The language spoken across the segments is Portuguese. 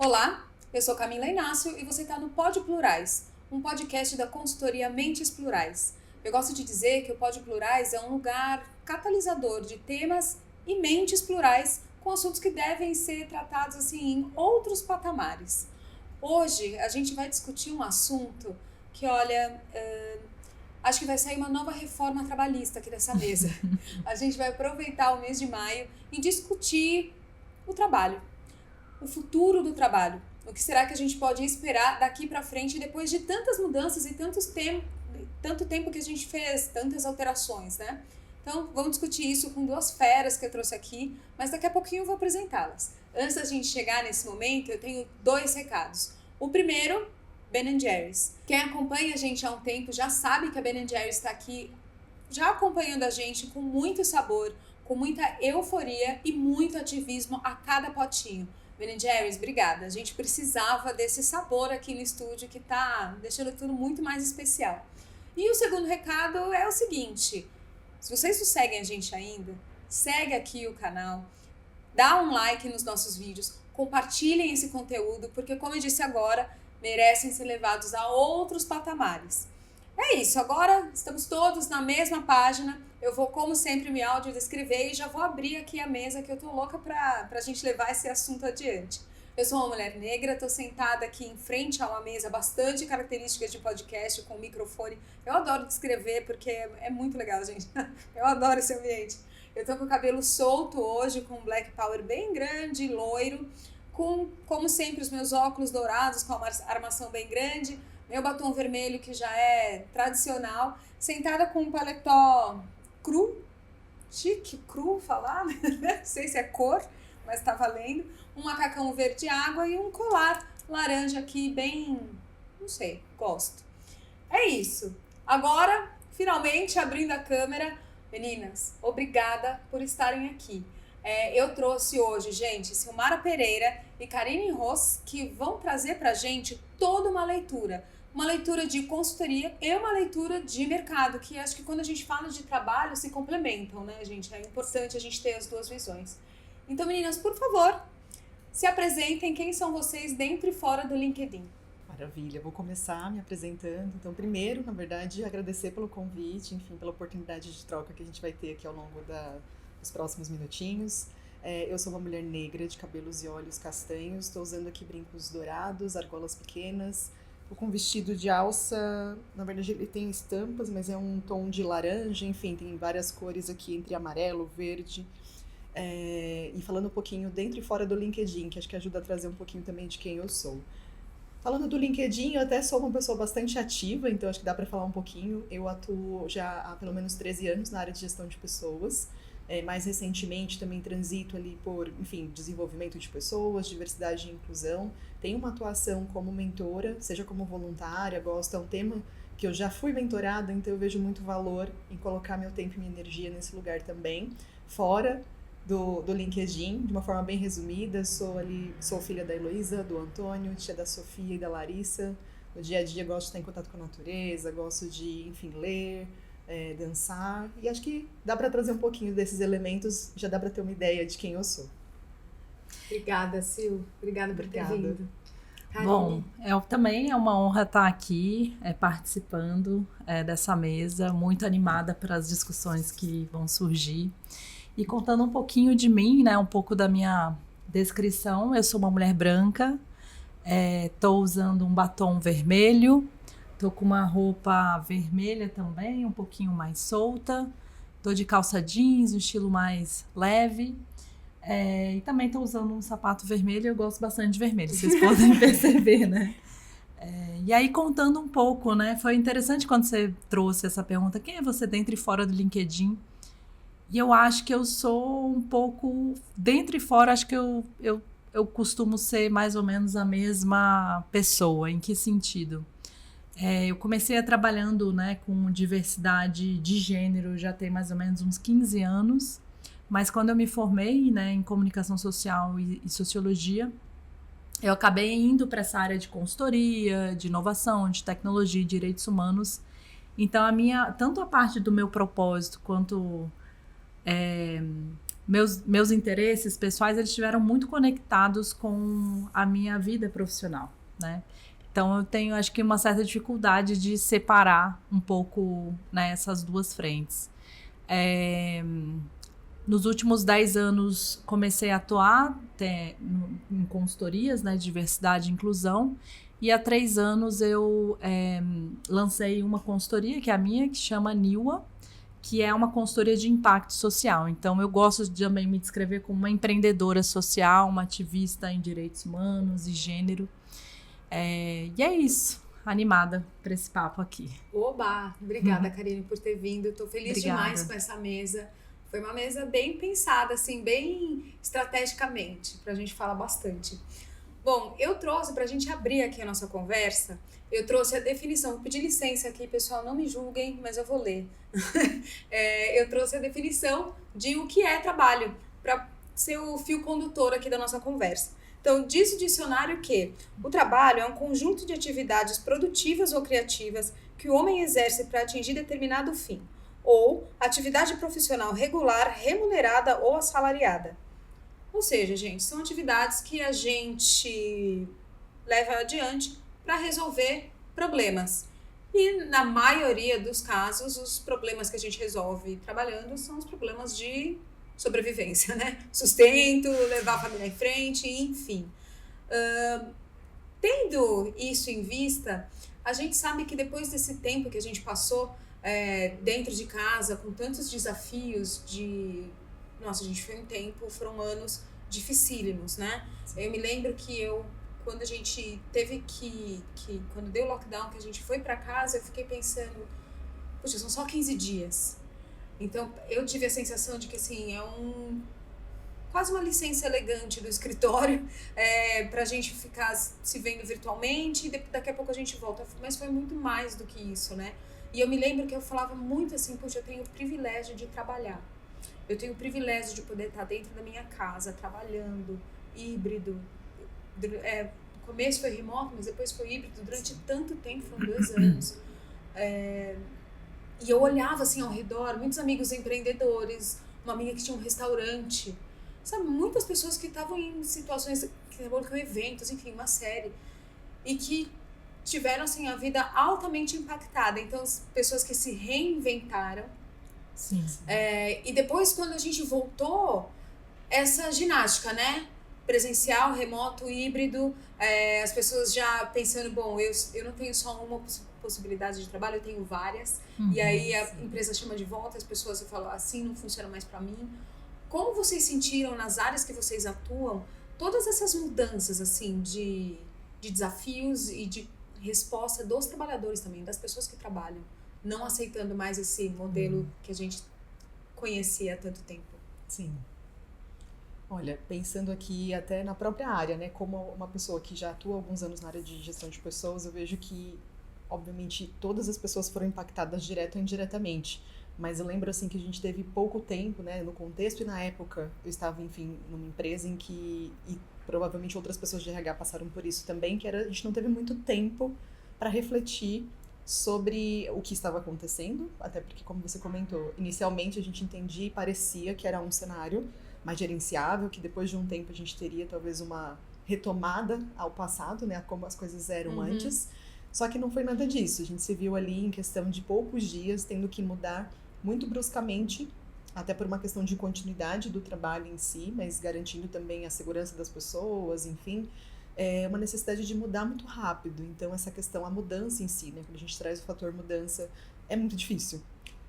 Olá, eu sou Camila Inácio e você está no Pod Plurais, um podcast da consultoria Mentes Plurais. Eu gosto de dizer que o Pod Plurais é um lugar catalisador de temas e mentes plurais com assuntos que devem ser tratados assim em outros patamares. Hoje a gente vai discutir um assunto que, olha, acho que vai sair uma nova reforma trabalhista aqui dessa mesa. A gente vai aproveitar o mês de maio e discutir o trabalho. O futuro do trabalho. O que será que a gente pode esperar daqui para frente depois de tantas mudanças e tanto tempo que a gente fez, tantas alterações, né? Então, vamos discutir isso com duas feras que eu trouxe aqui, mas daqui a pouquinho eu vou apresentá-las. Antes da gente chegar nesse momento, eu tenho 2 recados. O primeiro, Ben & Jerry's. Quem acompanha a gente há um tempo já sabe que a Ben & Jerry's está aqui já acompanhando a gente com muito sabor, com muita euforia e muito ativismo a cada potinho. Ben & Jerry's, obrigada. A gente precisava desse sabor aqui no estúdio que tá deixando tudo muito mais especial. E o segundo recado é o seguinte: se vocês não seguem a gente ainda, segue aqui o canal, dá um like nos nossos vídeos, compartilhem esse conteúdo, porque, como eu disse agora, merecem ser levados a outros patamares. É isso, agora estamos todos na mesma página. Eu vou, como sempre, me audiodescrever e já vou abrir aqui a mesa, que eu tô louca pra gente levar esse assunto adiante. Eu sou uma mulher negra, tô sentada aqui em frente a uma mesa bastante característica de podcast, com microfone. Eu adoro descrever porque é muito legal, gente. Eu adoro esse ambiente. Eu tô com o cabelo solto hoje, com um black power bem grande, loiro, com, como sempre, os meus óculos dourados com uma armação bem grande, meu batom vermelho, que já é tradicional, sentada com um paletó cru, chique, cru falar, não sei se é cor, mas tá valendo, um macacão verde água e um colar laranja aqui bem, não sei, gosto. É isso. Agora, finalmente, abrindo a câmera, meninas, obrigada por estarem aqui. Eu trouxe hoje, gente, Silmara Pereira e Karine Ross, que vão trazer pra gente toda uma leitura de consultoria e uma leitura de mercado, que acho que quando a gente fala de trabalho se complementam, né, gente? É importante a gente ter as duas visões. Então, meninas, por favor, se apresentem. Quem são vocês dentro e fora do LinkedIn? Maravilha, vou começar me apresentando. Então, primeiro, na verdade, agradecer pelo convite, enfim, pela oportunidade de troca que a gente vai ter aqui ao longo dos próximos minutinhos. Eu sou uma mulher negra de cabelos e olhos castanhos, estou usando aqui brincos dourados, argolas pequenas, tô com um vestido de alça, na verdade ele tem estampas, mas é um tom de laranja, enfim, tem várias cores aqui entre amarelo, verde. E falando um pouquinho dentro e fora do LinkedIn, que acho que ajuda a trazer um pouquinho também de quem eu sou. Falando do LinkedIn, eu até sou uma pessoa bastante ativa, então acho que dá para falar um pouquinho. Eu atuo já há pelo menos 13 anos na área de gestão de pessoas. Mais recentemente também transito ali por, enfim, desenvolvimento de pessoas, diversidade e inclusão. Tenho uma atuação como mentora, seja como voluntária, gosto, é um tema que eu já fui mentorada, então eu vejo muito valor em colocar meu tempo e minha energia nesse lugar também. Fora do LinkedIn, de uma forma bem resumida, sou filha da Heloísa, do Antônio, tia da Sofia e da Larissa. No dia a dia gosto de estar em contato com a natureza, gosto de, enfim, ler, dançar, e acho que dá para trazer um pouquinho desses elementos, já dá para ter uma ideia de quem eu sou. Obrigada, Sil. Obrigada por ter vindo. Bom, também é uma honra estar aqui participando dessa mesa, muito animada para as discussões que vão surgir. E contando um pouquinho de mim, né, um pouco da minha descrição, eu sou uma mulher branca, estou usando um batom vermelho, estou com uma roupa vermelha também, um pouquinho mais solta, estou de calça jeans, um estilo mais leve, e também estou usando um sapato vermelho, eu gosto bastante de vermelho, vocês podem perceber, né? E aí, contando um pouco, né, foi interessante quando você trouxe essa pergunta, quem é você dentro e fora do LinkedIn? E eu acho que eu sou um pouco, dentro e fora, acho que eu costumo ser mais ou menos a mesma pessoa. Em que sentido? Eu comecei trabalhando, né, com diversidade de gênero já tem mais ou menos uns 15 anos, mas quando eu me formei, né, em comunicação social e sociologia, eu acabei indo para essa área de consultoria, de inovação, de tecnologia e direitos humanos. Então, tanto a parte do meu propósito quanto meus interesses pessoais, eles estiveram muito conectados com a minha vida profissional, né? Então eu tenho, acho que, uma certa dificuldade de separar um pouco, né, essas duas frentes. Nos últimos 10 anos comecei a atuar em consultorias, né, de diversidade e inclusão, e há 3 anos eu lancei uma consultoria, que é a minha, que chama NIWA, que é uma consultoria de impacto social. Então eu gosto de também me descrever como uma empreendedora social, uma ativista em direitos humanos e gênero. E é isso, animada para esse papo aqui. Oba! Obrigada, Karine, por ter vindo. Estou feliz demais com essa mesa. Foi uma mesa bem pensada, assim, bem estrategicamente, para a gente falar bastante. Bom, eu trouxe, para a gente abrir aqui a nossa conversa, eu trouxe a definição. Vou pedir licença aqui, pessoal, não me julguem, mas eu vou ler. Eu trouxe a definição de o que é trabalho, para ser o fio condutor aqui da nossa conversa. Então, diz o dicionário que o trabalho é um conjunto de atividades produtivas ou criativas que o homem exerce para atingir determinado fim, ou atividade profissional regular, remunerada ou assalariada. Ou seja, gente, são atividades que a gente leva adiante para resolver problemas. E na maioria dos casos, os problemas que a gente resolve trabalhando são os problemas de sobrevivência, né? Sustento, levar a família em frente, enfim. Tendo isso em vista, a gente sabe que depois desse tempo que a gente passou dentro de casa, com tantos desafios Nossa, gente, foi um tempo, foram anos dificílimos, né? Eu me lembro que quando a gente teve quando deu o lockdown, que a gente foi para casa, eu fiquei pensando, poxa, são só 15 dias. Então, eu tive a sensação de que, assim, quase uma licença elegante do escritório pra gente ficar se vendo virtualmente e daqui a pouco a gente volta. Mas foi muito mais do que isso, né? E eu me lembro que eu falava muito assim, poxa, eu tenho o privilégio de trabalhar. Eu tenho o privilégio de poder estar dentro da minha casa, trabalhando, híbrido. No começo foi remoto, mas depois foi híbrido durante tanto tempo, foram 2 anos. E eu olhava assim ao redor, muitos amigos empreendedores, uma amiga que tinha um restaurante, sabe, muitas pessoas que estavam em situações que trabalham com eventos, enfim, uma série, e que tiveram assim a vida altamente impactada. Então, as pessoas que se reinventaram. Sim. E depois, quando a gente voltou, essa ginástica, né? Presencial, remoto, híbrido, as pessoas já pensando, bom, eu não tenho só uma possibilidade de trabalho, eu tenho várias. E aí a empresa chama de volta, as pessoas falam, assim não funciona mais para mim. Como vocês sentiram nas áreas que vocês atuam, todas essas mudanças, assim, de desafios e de resposta dos trabalhadores também, das pessoas que trabalham, não aceitando mais esse modelo que a gente conhecia há tanto tempo? Sim. Olha, pensando aqui até na própria área, né, como uma pessoa que já atua há alguns anos na área de gestão de pessoas, eu vejo que, obviamente, todas as pessoas foram impactadas direto ou indiretamente, mas eu lembro, assim, que a gente teve pouco tempo, né, no contexto, e na época eu estava, enfim, numa empresa em que, e provavelmente outras pessoas de RH passaram por isso também, que a gente não teve muito tempo para refletir sobre o que estava acontecendo, até porque, como você comentou, inicialmente a gente entendia e parecia que era um cenário mais gerenciável, que depois de um tempo a gente teria talvez uma retomada ao passado, né, como as coisas eram antes, só que não foi nada disso. A gente se viu ali em questão de poucos dias, tendo que mudar muito bruscamente, até por uma questão de continuidade do trabalho em si, mas garantindo também a segurança das pessoas, enfim, uma necessidade de mudar muito rápido. Então essa questão, a mudança em si, né, quando a gente traz o fator mudança, é muito difícil.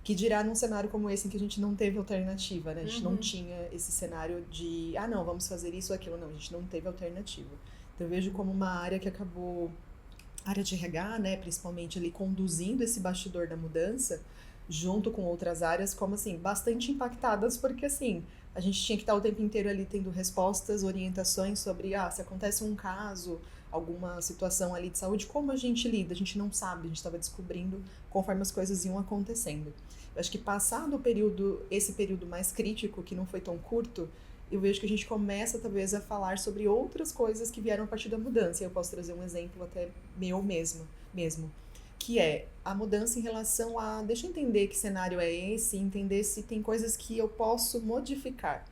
Que dirá num cenário como esse, em que a gente não teve alternativa, né? A gente não tinha esse cenário de, não, vamos fazer isso ou aquilo. Não, a gente não teve alternativa. Então eu vejo como uma área que acabou, área de RH, né, principalmente ali conduzindo esse bastidor da mudança, junto com outras áreas, como assim, bastante impactadas, porque assim, a gente tinha que estar o tempo inteiro ali tendo respostas, orientações sobre, se acontece um caso, alguma situação ali de saúde, como a gente lida? A gente não sabe, a gente estava descobrindo conforme as coisas iam acontecendo. Eu acho que passado esse período mais crítico, que não foi tão curto, eu vejo que a gente começa talvez a falar sobre outras coisas que vieram a partir da mudança. E eu posso trazer um exemplo até meu mesmo, que é a mudança em relação a, deixa eu entender que cenário é esse, entender se tem coisas que eu posso modificar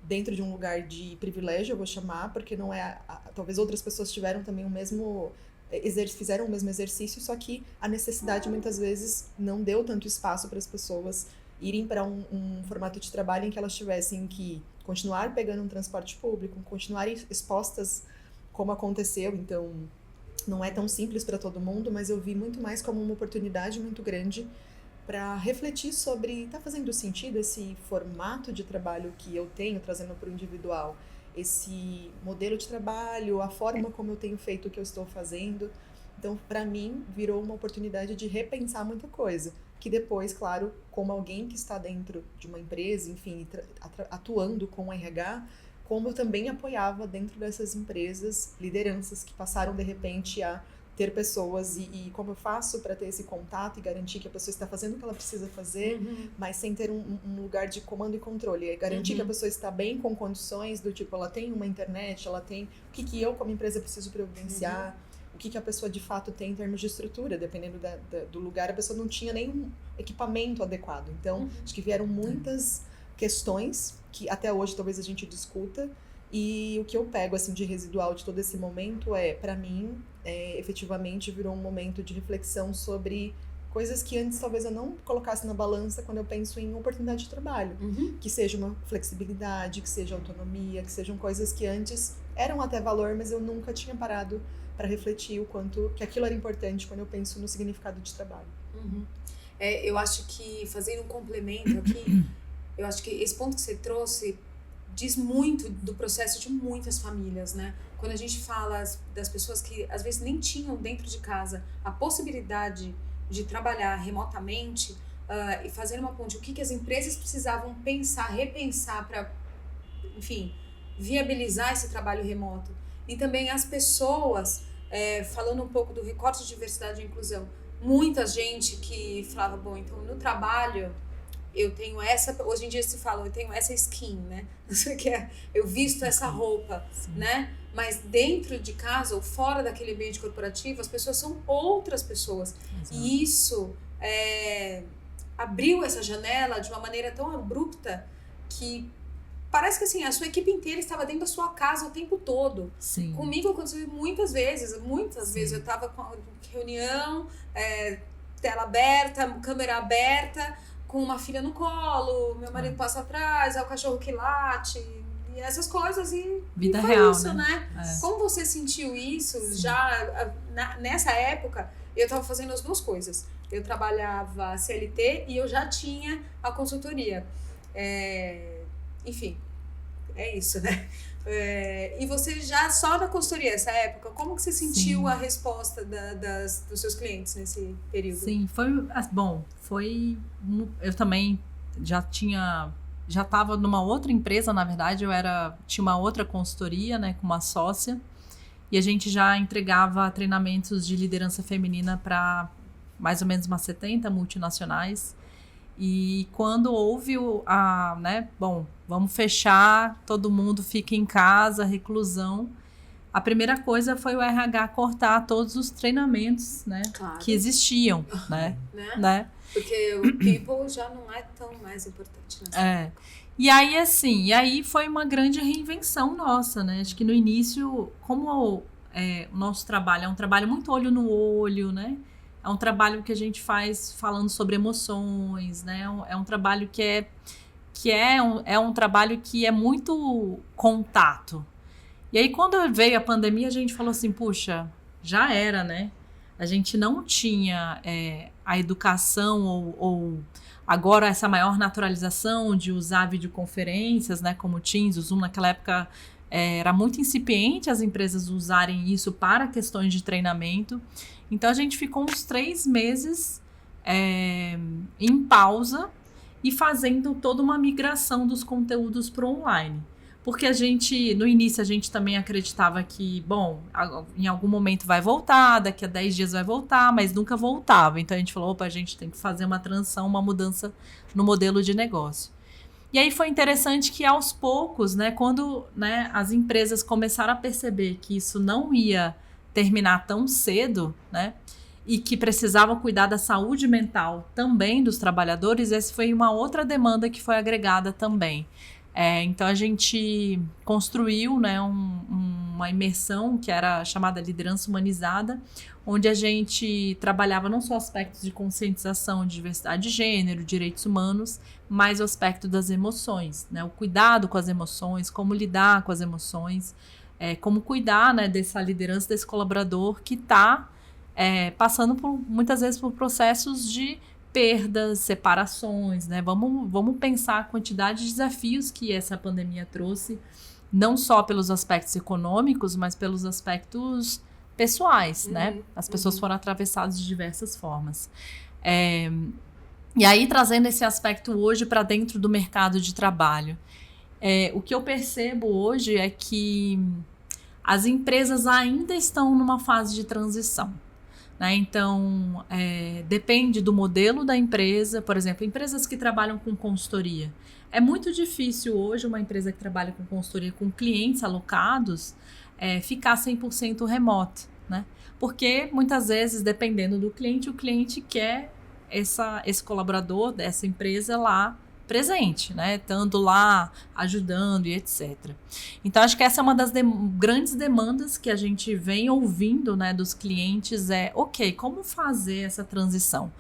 dentro de um lugar de privilégio, eu vou chamar, porque não é... talvez outras pessoas tiveram também o mesmo... fizeram o mesmo exercício, só que a necessidade muitas vezes não deu tanto espaço para as pessoas irem para um formato de trabalho em que elas tivessem que continuar pegando um transporte público, continuar expostas como aconteceu. Então, não é tão simples para todo mundo, mas eu vi muito mais como uma oportunidade muito grande para refletir sobre, tá fazendo sentido esse formato de trabalho que eu tenho, trazendo para o individual, esse modelo de trabalho, a forma como eu tenho feito o que eu estou fazendo. Então, para mim, virou uma oportunidade de repensar muita coisa, que depois, claro, como alguém que está dentro de uma empresa, enfim, atuando com RH, como eu também apoiava dentro dessas empresas lideranças que passaram, de repente, a ter pessoas e como eu faço para ter esse contato e garantir que a pessoa está fazendo o que ela precisa fazer, mas sem ter um lugar de comando e controle. E garantir que a pessoa está bem com condições do tipo, ela tem uma internet, ela tem... O que eu, como empresa, preciso providenciar, o que a pessoa de fato tem em termos de estrutura, dependendo do lugar, a pessoa não tinha nenhum equipamento adequado. Então, acho que vieram muitas questões que até hoje talvez a gente discuta, e o que eu pego assim de residual de todo esse momento para mim, efetivamente virou um momento de reflexão sobre coisas que antes talvez eu não colocasse na balança quando eu penso em oportunidade de trabalho. Que seja uma flexibilidade, que seja autonomia, que sejam coisas que antes eram até valor, mas eu nunca tinha parado para refletir o quanto que aquilo era importante quando eu penso no significado de trabalho. Eu acho que, fazendo um complemento aqui, eu acho que esse ponto que você trouxe diz muito do processo de muitas famílias, né? Quando a gente fala das pessoas que às vezes nem tinham dentro de casa a possibilidade de trabalhar remotamente, e fazer uma ponte, o que as empresas precisavam repensar para, enfim, viabilizar esse trabalho remoto. E também as pessoas, falando um pouco do recorte de diversidade e inclusão, muita gente que falava, bom, então no trabalho eu tenho essa, hoje em dia se fala, eu tenho essa skin, né? Eu visto essa roupa, né? Mas dentro de casa ou fora daquele ambiente corporativo, as pessoas são outras pessoas. Exato. E isso abriu essa janela de uma maneira tão abrupta que parece que assim, a sua equipe inteira estava dentro da sua casa o tempo todo. Sim. Comigo aconteceu muitas vezes eu estava com reunião, tela aberta, câmera aberta, com uma filha no colo, meu marido passa atrás, é o cachorro que late, e essas coisas, e vida foi real, isso, né? Como você sentiu isso? Sim. Já nessa época, eu estava fazendo as duas coisas. Eu trabalhava CLT e eu já tinha a consultoria. Enfim, é isso, né? E você já só na consultoria nessa época, como que você sentiu a resposta dos seus clientes nesse período? Sim, eu também já estava numa outra empresa, na verdade, tinha uma outra consultoria, né, com uma sócia, e a gente já entregava treinamentos de liderança feminina para mais ou menos umas 70 multinacionais. E quando houve vamos fechar, todo mundo fica em casa, reclusão, a primeira coisa foi o RH cortar todos os treinamentos, né, que existiam, né? Porque o people já não é tão mais importante, né? E aí foi uma grande reinvenção nossa, né? Acho que no início, como o nosso trabalho é um trabalho muito olho no olho, né? É um trabalho que a gente faz falando sobre emoções, né? É um trabalho é um trabalho que é muito contato. E aí, quando veio a pandemia, a gente falou assim, puxa, já era, né? A gente não tinha a educação ou agora essa maior naturalização de usar videoconferências, né? Como o Teams, o Zoom, naquela época era muito incipiente as empresas usarem isso para questões de treinamento. Então, a gente ficou uns 3 meses em pausa e fazendo toda uma migração dos conteúdos para o online. Porque no início, a gente também acreditava que, bom, em algum momento vai voltar, daqui a 10 dias vai voltar, mas nunca voltava. Então, a gente falou, a gente tem que fazer uma transição, uma mudança no modelo de negócio. E aí foi interessante que, aos poucos, né, quando as empresas começaram a perceber que isso não ia terminar tão cedo, né? E que precisava cuidar da saúde mental também dos trabalhadores, essa foi uma outra demanda que foi agregada também. Então a gente construiu, né, uma imersão que era chamada Liderança Humanizada, onde a gente trabalhava não só aspectos de conscientização de diversidade de gênero, direitos humanos, mas o aspecto das emoções, né, o cuidado com as emoções, como lidar com as emoções, como cuidar, né, dessa liderança, desse colaborador que está passando muitas vezes por processos de perdas, separações, né? Vamos pensar a quantidade de desafios que essa pandemia trouxe, não só pelos aspectos econômicos, mas pelos aspectos pessoais, né? As pessoas foram atravessadas de diversas formas. E aí, trazendo esse aspecto hoje para dentro do mercado de trabalho, o que eu percebo hoje é que as empresas ainda estão numa fase de transição. Né? Então, depende do modelo da empresa. Por exemplo, empresas que trabalham com consultoria. É muito difícil hoje uma empresa que trabalha com consultoria com clientes alocados ficar 100% remoto. Né? Porque, muitas vezes, dependendo do cliente, o cliente quer esse colaborador dessa empresa lá presente, né? Estando lá, ajudando e etc. Então, acho que essa é uma das grandes demandas que a gente vem ouvindo, né, dos clientes, ok, como fazer essa transição?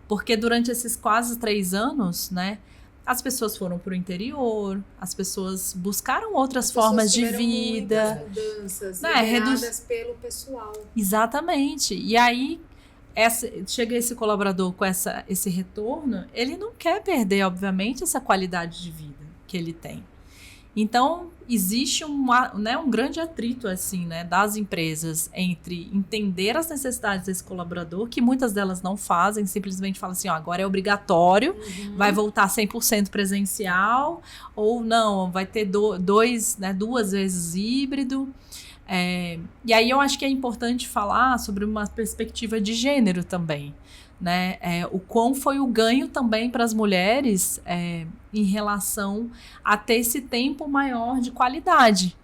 Porque durante esses quase 3 anos, né, as pessoas foram para o interior, as pessoas buscaram outras formas de vida. Muitas mudanças, lideradas pelo pessoal. Exatamente. E aí, chega esse colaborador com esse retorno, ele não quer perder, obviamente, essa qualidade de vida que ele tem. Então, existe um grande atrito assim, né, das empresas entre entender as necessidades desse colaborador, que muitas delas não fazem, simplesmente falam assim, agora é obrigatório, vai voltar 100% presencial, ou não, vai ter duas vezes híbrido. E aí eu acho que é importante falar sobre uma perspectiva de gênero também, né? O quão foi o ganho também para as mulheres em relação a ter esse tempo maior de qualidade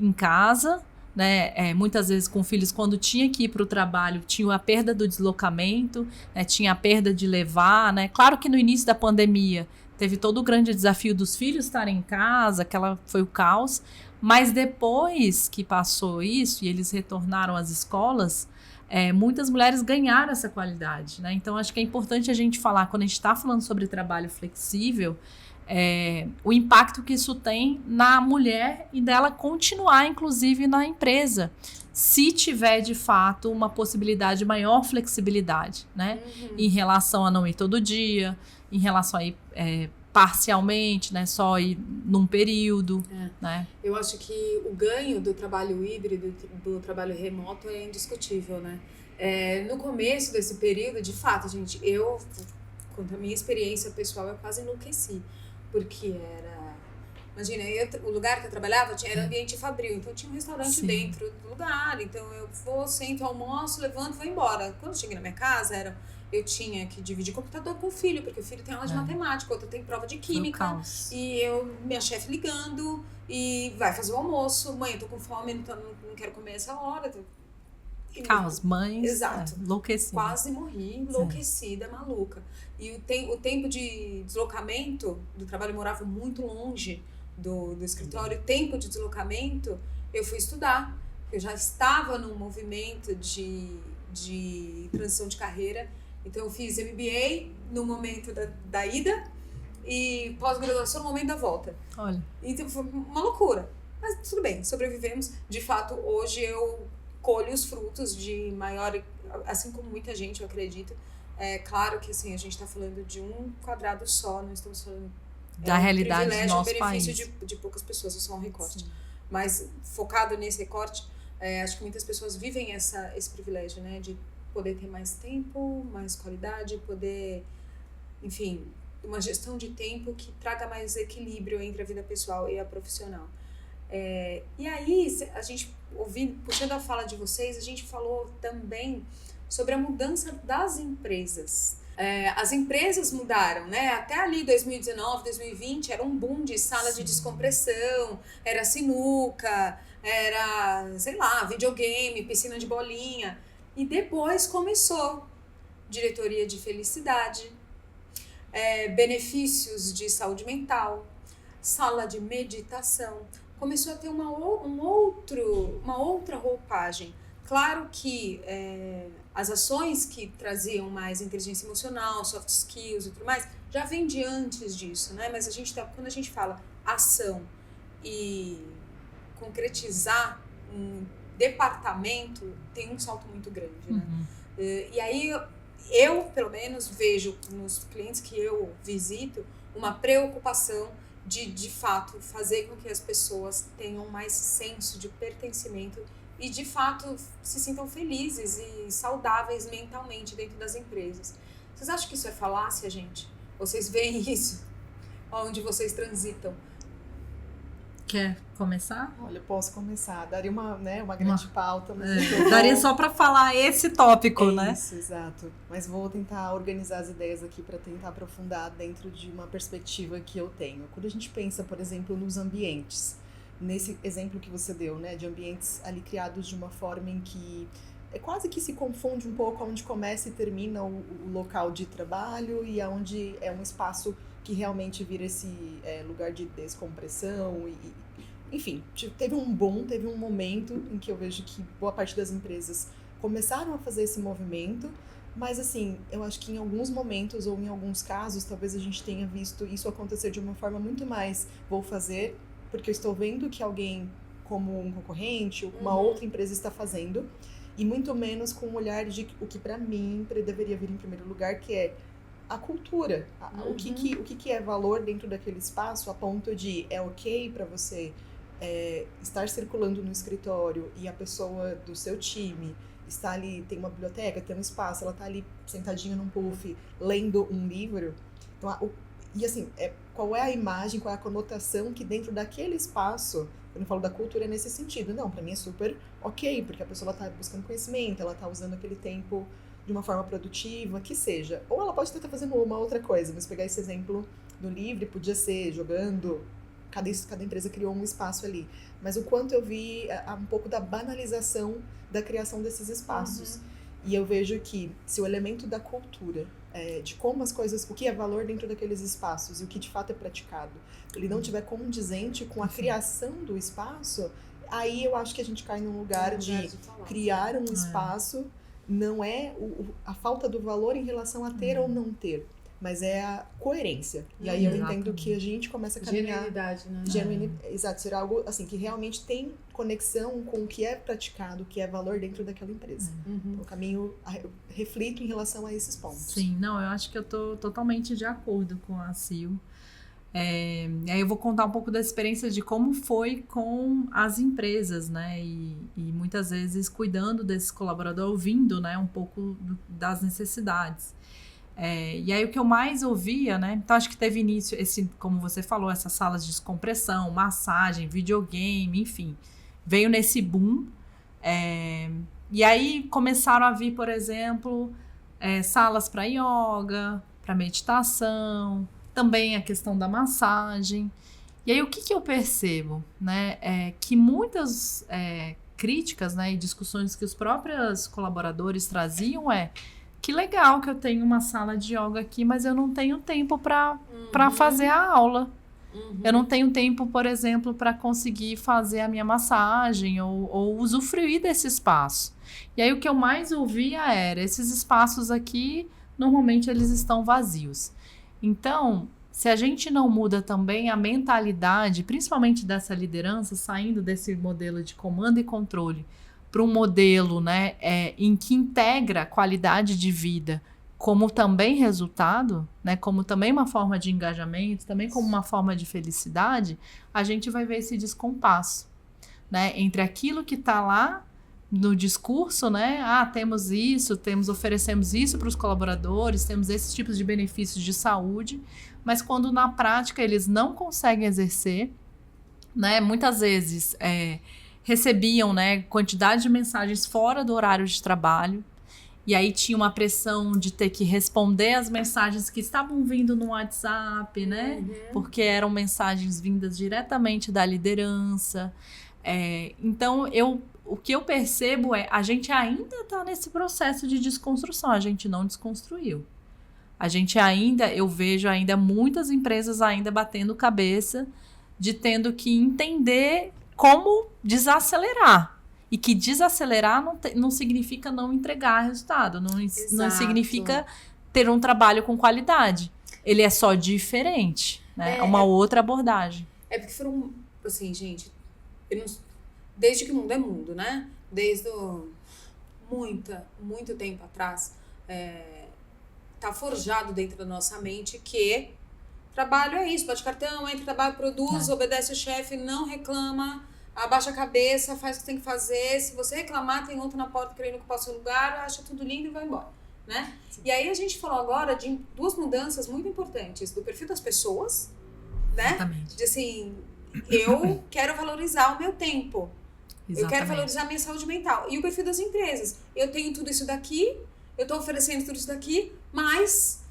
em casa, né? Muitas vezes com filhos, quando tinha que ir para o trabalho, tinha a perda do deslocamento, né? Tinha a perda de levar, né? Claro que no início da pandemia teve todo o grande desafio dos filhos estarem em casa, foi o caos. Mas depois que passou isso e eles retornaram às escolas, muitas mulheres ganharam essa qualidade. Né? Então, acho que é importante a gente falar, quando a gente está falando sobre trabalho flexível, o impacto que isso tem na mulher e dela continuar, inclusive, na empresa, se tiver, de fato, uma possibilidade de maior flexibilidade, né? Em relação a não ir todo dia, em relação a ir parcialmente, né? Só ir num período, né? Eu acho que o ganho do trabalho híbrido, do trabalho remoto é indiscutível, né? No começo desse período, de fato, gente, quanto à minha experiência pessoal, eu quase enlouqueci, porque imagina, o lugar que eu trabalhava era ambiente fabril, então tinha um restaurante dentro do lugar, então eu sento, almoço, levanto e vou embora. Quando eu cheguei na minha casa, eu tinha que dividir computador com o filho, porque o filho tem aula de matemática, outro tem prova de química, e minha chefe ligando, e vai fazer o almoço, mãe, eu tô com fome, não quero comer essa hora. Caos, mães, exato, enlouquecida. Quase morri, enlouquecida, maluca. E o tempo de deslocamento do trabalho, eu morava muito longe do escritório, o tempo de deslocamento, eu fui estudar, eu já estava num movimento de transição de carreira. Então, eu fiz MBA no momento da ida e pós-graduação no momento da volta. Olha. Então, foi uma loucura. Mas tudo bem, sobrevivemos. De fato, hoje eu colho os frutos de maior... Assim como muita gente, eu acredito. Claro que, assim, a gente está falando de um quadrado só, não estamos falando... Da realidade do nosso país. Benefício de poucas pessoas, é só um recorte. Sim. Mas, focado nesse recorte, acho que muitas pessoas vivem esse privilégio, né? De poder ter mais tempo, mais qualidade, poder, enfim, uma gestão de tempo que traga mais equilíbrio entre a vida pessoal e a profissional. E aí, a gente, puxando a fala de vocês, a gente falou também sobre a mudança das empresas. As empresas mudaram, né? Até ali 2019, 2020, era um boom de sala de descompressão, era sinuca, era, sei lá, videogame, piscina de bolinha. E depois começou diretoria de felicidade, benefícios de saúde mental, sala de meditação. Começou a ter uma outra roupagem. Claro que as ações que traziam mais inteligência emocional, soft skills e tudo mais, já vem de antes disso, né? Mas quando a gente fala ação e concretizar um departamento, tem um salto muito grande, né? E aí eu, pelo menos, vejo nos clientes que eu visito uma preocupação de fato, fazer com que as pessoas tenham mais senso de pertencimento e, de fato, se sintam felizes e saudáveis mentalmente dentro das empresas. Vocês acham que isso é falácia, gente? Vocês veem isso onde vocês transitam? Quer começar? Olha, eu posso começar. Daria uma grande pauta. Mas daria só para falar esse tópico, né? Isso, exato. Mas vou tentar organizar as ideias aqui para tentar aprofundar dentro de uma perspectiva que eu tenho. Quando a gente pensa, por exemplo, nos ambientes, nesse exemplo que você deu, né, de ambientes ali criados de uma forma em que quase que se confunde um pouco onde começa e termina o local de trabalho e aonde é um espaço que realmente vira esse lugar de descompressão enfim, teve um momento em que eu vejo que boa parte das empresas começaram a fazer esse movimento, mas assim, eu acho que em alguns momentos ou em alguns casos, talvez a gente tenha visto isso acontecer de uma forma muito mais, vou fazer porque eu estou vendo que alguém como um concorrente ou uma outra empresa está fazendo, e muito menos com o olhar de o que para mim deveria vir em primeiro lugar, que é a cultura, o que é valor dentro daquele espaço, a ponto de é ok para você estar circulando no escritório e a pessoa do seu time está ali, tem uma biblioteca, tem um espaço, ela está ali sentadinha num puff lendo um livro. Então, e assim, qual é a imagem, qual é a conotação que dentro daquele espaço, quando eu falo da cultura é nesse sentido, não, para mim é super ok, porque a pessoa está buscando conhecimento, ela está usando aquele tempo de uma forma produtiva, que seja. Ou ela pode estar fazendo uma outra coisa, mas pegar esse exemplo do livre, podia ser jogando, cada empresa criou um espaço ali. Mas o quanto eu vi um pouco da banalização da criação desses espaços. E eu vejo que se o elemento da cultura, de como as coisas, o que é valor dentro daqueles espaços e o que de fato é praticado, ele não tiver condizente com a criação do espaço, aí eu acho que a gente cai num lugar de criar um espaço. Não é a falta do valor em relação a ter ou não ter, mas é a coerência. E aí eu entendo que a gente começa a caminhar... Genuinidade, né? Exato, ser algo assim, que realmente tem conexão com o que é praticado, o que é valor dentro daquela empresa. O caminho, eu reflito em relação a esses pontos. Sim, não, eu acho que eu tô totalmente de acordo com a Sil. Aí eu vou contar um pouco da experiência de como foi com as empresas, né, e muitas vezes cuidando desses colaboradores, ouvindo, né, um pouco das necessidades. E aí o que eu mais ouvia, né, então acho que teve início, como você falou, essas salas de descompressão, massagem, videogame, enfim, veio nesse boom, e aí começaram a vir, por exemplo, salas para yoga, para meditação, também a questão da massagem. E aí, o que eu percebo? Né, que muitas críticas, né, e discussões que os próprios colaboradores traziam que legal que eu tenho uma sala de yoga aqui, mas eu não tenho tempo para fazer a aula. Eu não tenho tempo, por exemplo, para conseguir fazer a minha massagem ou usufruir desse espaço. E aí, o que eu mais ouvia era, esses espaços aqui, normalmente eles estão vazios. Então, se a gente não muda também a mentalidade, principalmente dessa liderança, saindo desse modelo de comando e controle para um modelo, né, em que integra qualidade de vida como também resultado, né, como também uma forma de engajamento, também como uma forma de felicidade, a gente vai ver esse descompasso, né, entre aquilo que está lá no discurso, né? Temos isso, oferecemos isso para os colaboradores, temos esses tipos de benefícios de saúde, mas quando na prática eles não conseguem exercer, né? Muitas vezes recebiam, né, quantidade de mensagens fora do horário de trabalho, e aí tinha uma pressão de ter que responder as mensagens que estavam vindo no WhatsApp, né? Porque eram mensagens vindas diretamente da liderança. Então, o que eu percebo a gente ainda está nesse processo de desconstrução, a gente não desconstruiu. Eu vejo ainda muitas empresas ainda batendo cabeça de tendo que entender como desacelerar. E que desacelerar não significa não entregar resultado, não significa ter um trabalho com qualidade. Ele é só diferente, né? É uma outra abordagem. É porque foram, assim, gente, desde que o mundo é mundo, né? Desde muito tempo atrás, tá forjado dentro da nossa mente que trabalho é isso, bate cartão, entra, trabalho, produz, obedece o chefe, não reclama, abaixa a cabeça, faz o que tem que fazer. Se você reclamar, tem outro na porta querendo ocupar o seu lugar, acha tudo lindo e vai embora, né? E aí a gente falou agora de duas mudanças muito importantes, do perfil das pessoas, né? Exatamente. De assim, eu quero valorizar o meu tempo. Exatamente. Eu quero valorizar a minha saúde mental. E o perfil das empresas. Eu tenho tudo isso daqui, eu estou oferecendo tudo isso daqui, mas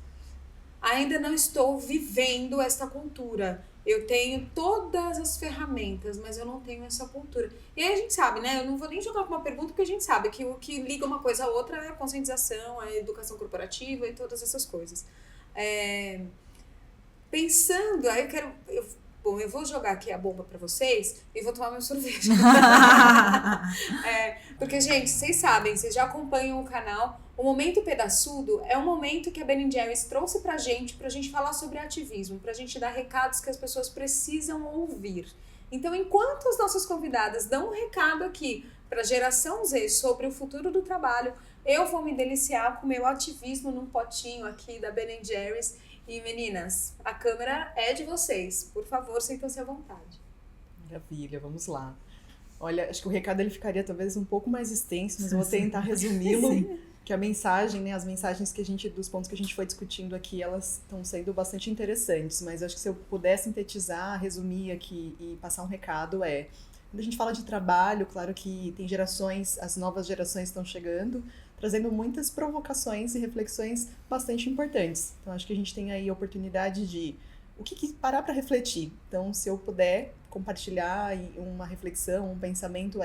ainda não estou vivendo esta cultura. Eu tenho todas as ferramentas, mas eu não tenho essa cultura. E aí a gente sabe, né? Eu não vou nem jogar com uma pergunta, porque a gente sabe que o que liga uma coisa à outra é a conscientização, a educação corporativa e todas essas coisas. Pensando, aí eu vou jogar aqui a bomba pra vocês e vou tomar meu sorvete. Porque, gente, vocês sabem, vocês já acompanham o canal. O Momento Pedaçudo é um momento que a Ben & Jerry's trouxe pra gente falar sobre ativismo, pra gente dar recados que as pessoas precisam ouvir. Então, enquanto as nossas convidadas dão um recado aqui pra geração Z sobre o futuro do trabalho, eu vou me deliciar com o meu ativismo num potinho aqui da Ben & Jerry's. E meninas, a câmera é de vocês. Por favor, sintam-se à vontade. Maravilha, vamos lá. Olha, acho que o recado ele ficaria talvez um pouco mais extenso, mas eu vou tentar resumi-lo. Que a mensagem, né, as mensagens dos pontos que a gente foi discutindo aqui, elas estão sendo bastante interessantes, mas acho que se eu puder sintetizar, resumir aqui e passar um recado quando a gente fala de trabalho, claro que tem gerações, as novas gerações estão chegando, trazendo muitas provocações e reflexões bastante importantes. Então acho que a gente tem aí a oportunidade de parar para refletir. Então se eu puder compartilhar uma reflexão, um pensamento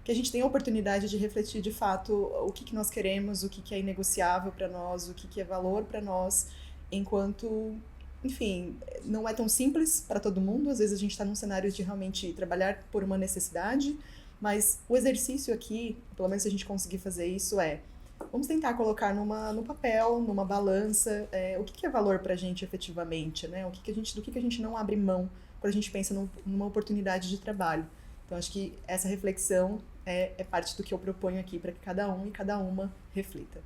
que a gente tem a oportunidade de refletir de fato o que nós queremos, o que é inegociável para nós, o que é valor para nós, enquanto, enfim, não é tão simples para todo mundo. Às vezes a gente está num cenário de realmente trabalhar por uma necessidade, mas o exercício aqui, pelo menos se a gente conseguir fazer isso, vamos tentar colocar no papel, numa balança, o que é valor para a gente efetivamente, né? Do que a gente não abre mão quando a gente pensa numa oportunidade de trabalho. Então, acho que essa reflexão é parte do que eu proponho aqui para que cada um e cada uma reflita.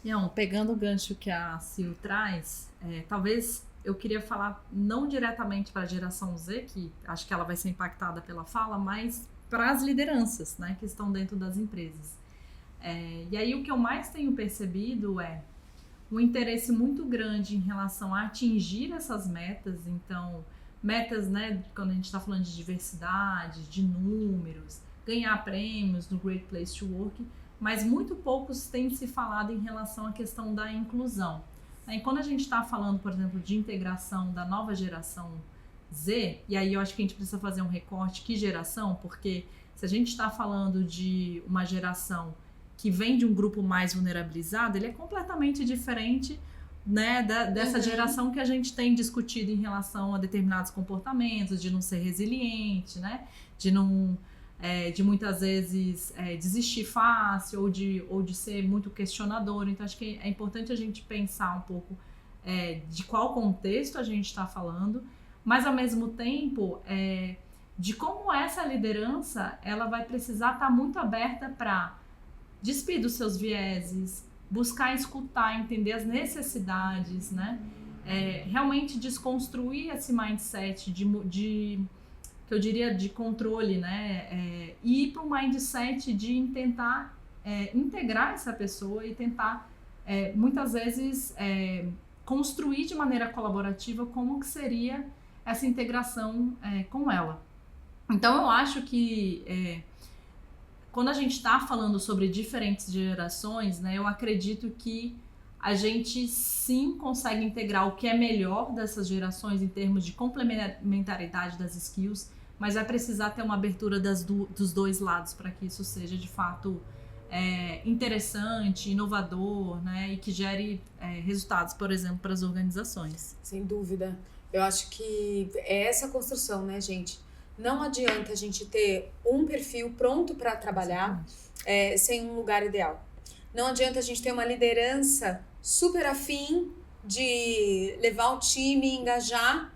Então, pegando o gancho que a Sil traz, talvez eu queria falar não diretamente para a geração Z, que acho que ela vai ser impactada pela fala, mas para as lideranças, né, que estão dentro das empresas. E aí o que eu mais tenho percebido um interesse muito grande em relação a atingir essas metas. Então, metas, né, quando a gente está falando de diversidade, de números, ganhar prêmios no Great Place to Work, mas muito poucos têm se falado em relação à questão da inclusão. E quando a gente está falando, por exemplo, de integração da nova geração Z, e aí eu acho que a gente precisa fazer um recorte, que geração? Porque se a gente está falando de uma geração que vem de um grupo mais vulnerabilizado, ele é completamente diferente, né, dessa geração que a gente tem discutido em relação a determinados comportamentos, de não ser resiliente, né, de muitas vezes desistir fácil ou de ser muito questionador. Então acho que é importante a gente pensar um pouco de qual contexto a gente está falando, mas ao mesmo tempo de como essa liderança ela vai precisar estar muito aberta para despir dos seus vieses, buscar escutar, entender as necessidades, né? Realmente desconstruir esse mindset que eu diria de controle, né? E ir para um mindset de tentar integrar essa pessoa e tentar, muitas vezes, construir de maneira colaborativa como que seria essa integração com ela. Então, eu acho que quando a gente está falando sobre diferentes gerações, né, eu acredito que a gente sim consegue integrar o que é melhor dessas gerações em termos de complementaridade das skills, mas vai precisar ter uma abertura dos dois lados para que isso seja de fato interessante, inovador, né, e que gere resultados, por exemplo, para as organizações. Sem dúvida. Eu acho que é essa construção, né, gente? Não adianta a gente ter um perfil pronto para trabalhar sem um lugar ideal. Não adianta a gente ter uma liderança super afim de levar o time, engajar,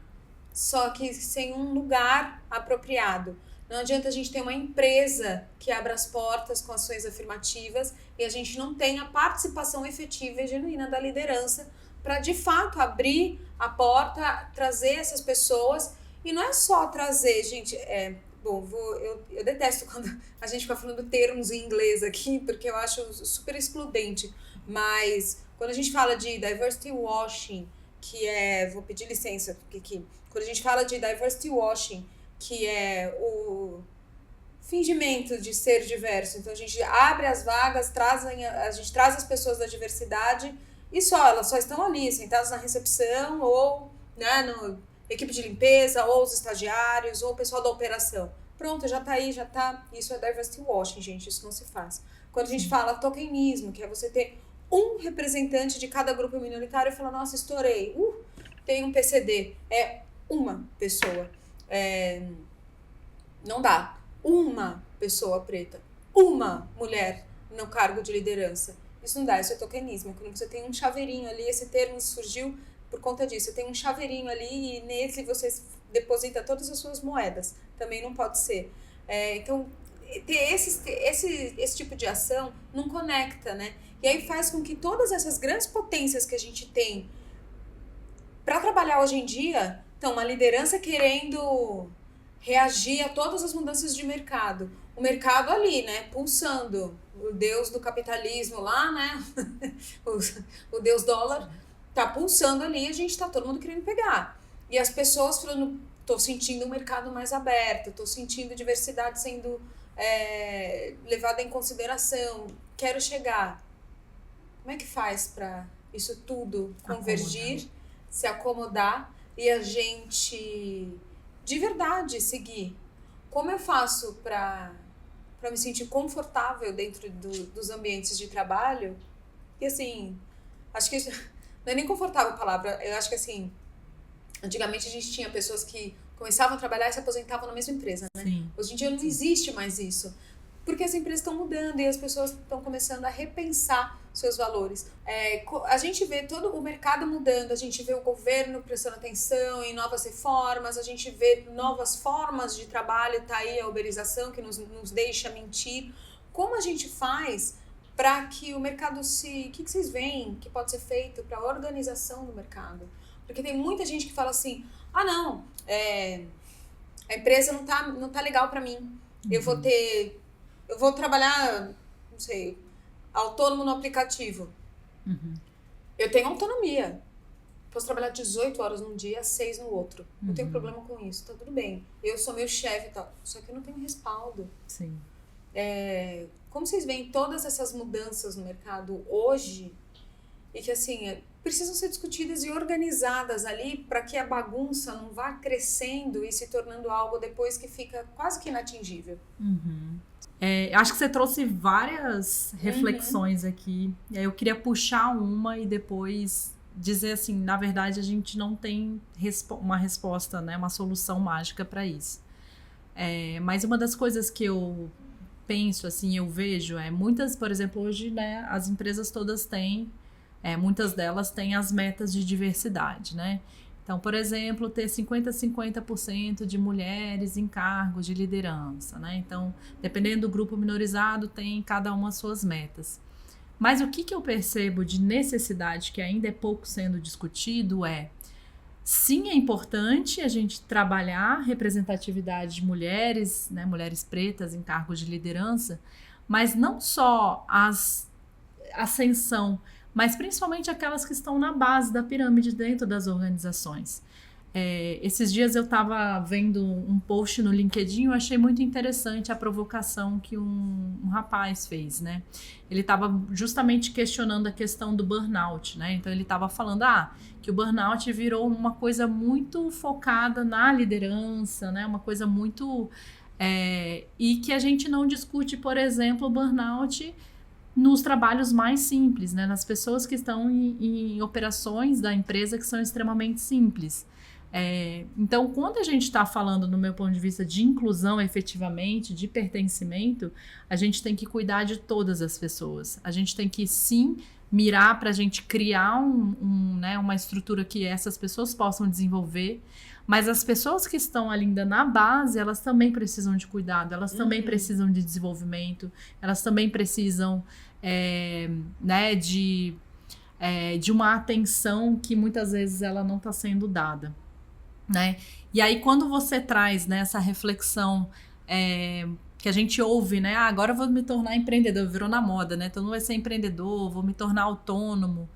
só que sem um lugar apropriado. Não adianta a gente ter uma empresa que abra as portas com ações afirmativas e a gente não tenha participação efetiva e genuína da liderança para, de fato, abrir a porta, trazer essas pessoas. E não é só trazer, gente, eu detesto quando a gente fica falando termos em inglês aqui, porque eu acho super excludente, mas quando a gente fala de diversity washing, vou pedir licença, porque quando a gente fala de diversity washing, que é o fingimento de ser diverso, então a gente abre as vagas, a gente traz as pessoas da diversidade e elas só estão ali, sentadas na recepção ou, né, no equipe de limpeza, ou os estagiários, ou o pessoal da operação. Pronto, já tá aí, já tá. Isso é diversity washing, gente, isso não se faz. Quando a gente fala tokenismo, que é você ter um representante de cada grupo minoritário e falar, nossa, estourei, tem um PCD. É uma pessoa. Não dá. Uma pessoa preta, uma mulher no cargo de liderança. Isso não dá, isso é tokenismo. Quando você tem um chaveirinho ali, esse termo surgiu por conta disso. Você tem um chaveirinho ali e nele você deposita todas as suas moedas. Também não pode ser. Então, ter esse tipo de ação não conecta, né? E aí faz com que todas essas grandes potências que a gente tem para trabalhar hoje em dia, então, uma liderança querendo reagir a todas as mudanças de mercado. O mercado ali, né? Pulsando. O deus do capitalismo lá, né? o deus dólar tá pulsando ali e a gente tá todo mundo querendo pegar. E as pessoas falando, tô sentindo um mercado mais aberto, tô sentindo diversidade sendo levada em consideração, quero chegar. Como é que faz para isso tudo convergir, se acomodar e a gente de verdade seguir? Como eu faço para me sentir confortável dentro dos ambientes de trabalho? E assim, acho que não é nem confortável a palavra, eu acho que assim, antigamente a gente tinha pessoas que começavam a trabalhar e se aposentavam na mesma empresa, né? Sim. Hoje em dia não existe mais isso, porque as empresas estão mudando e as pessoas estão começando a repensar seus valores. A gente vê todo o mercado mudando, a gente vê o governo prestando atenção em novas reformas, a gente vê novas formas de trabalho, tá aí a uberização que nos deixa mentir. Como a gente faz para que o mercado o que vocês veem que pode ser feito para a organização do mercado? Porque tem muita gente que fala assim, não, a empresa não tá legal para mim, eu vou trabalhar, não sei, autônomo no aplicativo. Eu tenho autonomia. Posso trabalhar 18 horas num dia, 6 no outro. Não tenho problema com isso, tá tudo bem. Eu sou meu chefe e tal. Só que eu não tenho respaldo. Sim. Como vocês veem todas essas mudanças no mercado hoje, e que assim, precisam ser discutidas e organizadas ali para que a bagunça não vá crescendo e se tornando algo depois que fica quase que inatingível. Acho que você trouxe várias reflexões aqui. Eu queria puxar uma e depois dizer assim, na verdade a gente não tem uma resposta, né, uma solução mágica para isso. Mas uma das coisas que eu penso, assim, eu vejo, muitas, por exemplo, hoje, né, as empresas todas têm, muitas delas têm as metas de diversidade, né? Então, por exemplo, ter 50% de mulheres em cargos de liderança, né? Então, dependendo do grupo minorizado, tem cada uma as suas metas. Mas o que eu percebo de necessidade que ainda é pouco sendo discutido sim, é importante a gente trabalhar representatividade de mulheres, né, mulheres pretas em cargos de liderança, mas não só a ascensão, mas principalmente aquelas que estão na base da pirâmide dentro das organizações. Esses dias eu estava vendo um post no LinkedIn, eu achei muito interessante a provocação que um rapaz fez, né? Ele estava justamente questionando a questão do burnout, né? Então ele estava falando que o burnout virou uma coisa muito focada na liderança, né? Uma coisa muito... e que a gente não discute, por exemplo, o burnout nos trabalhos mais simples, né? Nas pessoas que estão em operações da empresa que são extremamente simples. Então, quando a gente está falando, no meu ponto de vista, de inclusão efetivamente, de pertencimento, a gente tem que cuidar de todas as pessoas. A gente tem que, sim, mirar para a gente criar né, uma estrutura que essas pessoas possam desenvolver, mas as pessoas que estão ali ainda na base, elas também precisam de cuidado, elas também precisam de desenvolvimento, elas também precisam né, de uma atenção que muitas vezes ela não está sendo dada. Né? E aí, quando você traz, né, essa reflexão que a gente ouve, né? Agora eu vou me tornar empreendedor, virou na moda, né? Então não vai ser empreendedor, vou me tornar autônomo.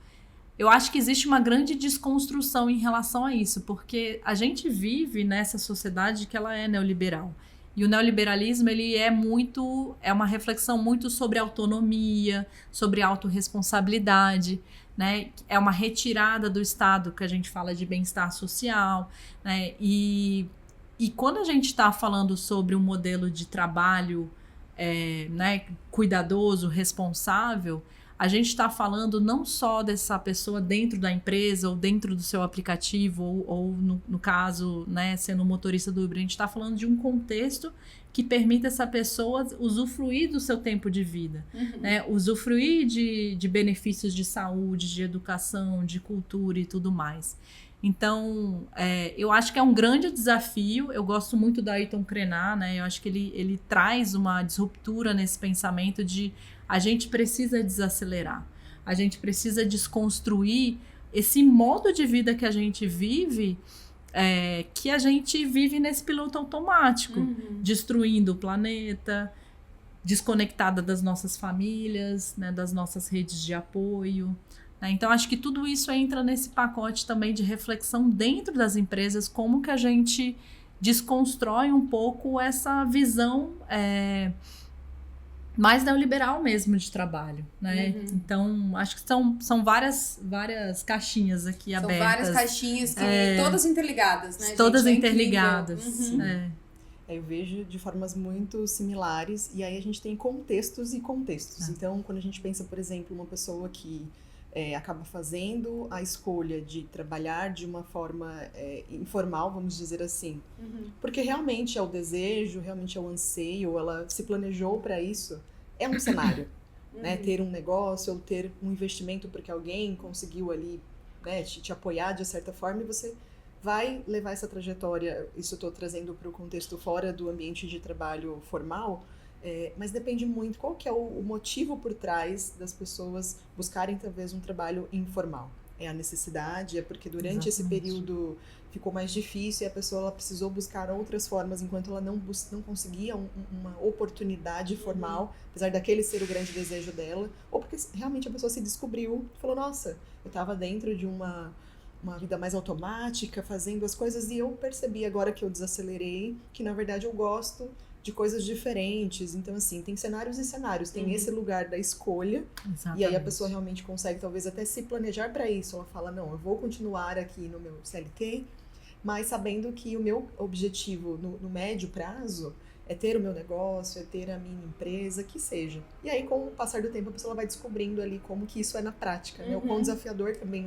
Eu acho que existe uma grande desconstrução em relação a isso, porque a gente vive nessa sociedade que ela é neoliberal. E o neoliberalismo, ele é uma reflexão muito sobre autonomia, sobre autorresponsabilidade, né? É uma retirada do Estado, que a gente fala de bem-estar social, né? E quando a gente está falando sobre um modelo de trabalho né, cuidadoso, responsável, a gente está falando não só dessa pessoa dentro da empresa ou dentro do seu aplicativo ou no caso, né, sendo motorista do Uber, a gente está falando de um contexto que permita essa pessoa usufruir do seu tempo de vida, né, usufruir de benefícios de saúde, de educação, de cultura e tudo mais. Então, eu acho que é um grande desafio. Eu gosto muito da Ayrton Krenar, né? Eu acho que ele traz uma disruptura nesse pensamento de a gente precisa desacelerar, a gente precisa desconstruir esse modo de vida que a gente vive, que a gente vive nesse piloto automático, destruindo o planeta, desconectada das nossas famílias, né, das nossas redes de apoio. Então, acho que tudo isso entra nesse pacote também de reflexão dentro das empresas, como que a gente desconstrói um pouco essa visão mais neoliberal mesmo de trabalho, né? Então, acho que são várias caixinhas aqui abertas. São várias caixinhas, todas interligadas, né? Todas gente? interligadas. Eu vejo de formas muito similares, e aí a gente tem contextos e contextos. Então, quando a gente pensa, por exemplo, uma pessoa que acaba fazendo a escolha de trabalhar de uma forma informal, vamos dizer assim, porque realmente é o desejo, realmente é o anseio, ela se planejou para isso, é um cenário, né? Ter um negócio ou ter um investimento porque alguém conseguiu ali, né, te apoiar de certa forma, e você vai levar essa trajetória. Isso eu estou trazendo para o contexto fora do ambiente de trabalho formal. Mas depende muito qual que é o motivo por trás das pessoas buscarem talvez um trabalho informal. É a necessidade, é porque durante esse período ficou mais difícil e a pessoa ela precisou buscar outras formas enquanto ela não conseguia uma oportunidade formal, apesar daquele ser o grande desejo dela, ou porque realmente a pessoa se descobriu e falou, nossa, eu estava dentro de uma vida mais automática, fazendo as coisas, e eu percebi agora que eu desacelerei, que na verdade eu gosto de coisas diferentes. Então, assim, tem cenários e cenários. Tem esse lugar da escolha. Exatamente. E aí a pessoa realmente consegue, talvez, até se planejar para isso. Ela fala, não, eu vou continuar aqui no meu CLT, mas sabendo que o meu objetivo no médio prazo é ter o meu negócio, é ter a minha empresa, que seja. E aí, com o passar do tempo, a pessoa vai descobrindo ali como que isso é na prática, né? O quão desafiador também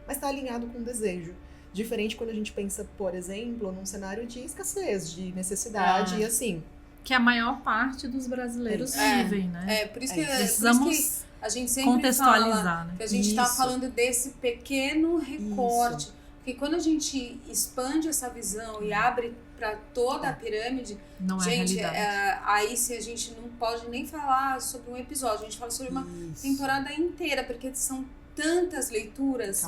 mas está alinhado com o desejo. Diferente quando a gente pensa, por exemplo, num cenário de escassez, de necessidade, e assim... Que a maior parte dos brasileiros vivem, né? Por isso que precisamos a gente sempre contextualizar, fala, né? Que a gente está falando desse pequeno recorte. Porque quando a gente expande essa visão e abre para toda a pirâmide, não gente, aí se a gente não pode nem falar sobre um episódio, a gente fala sobre uma temporada inteira, porque são tantas leituras,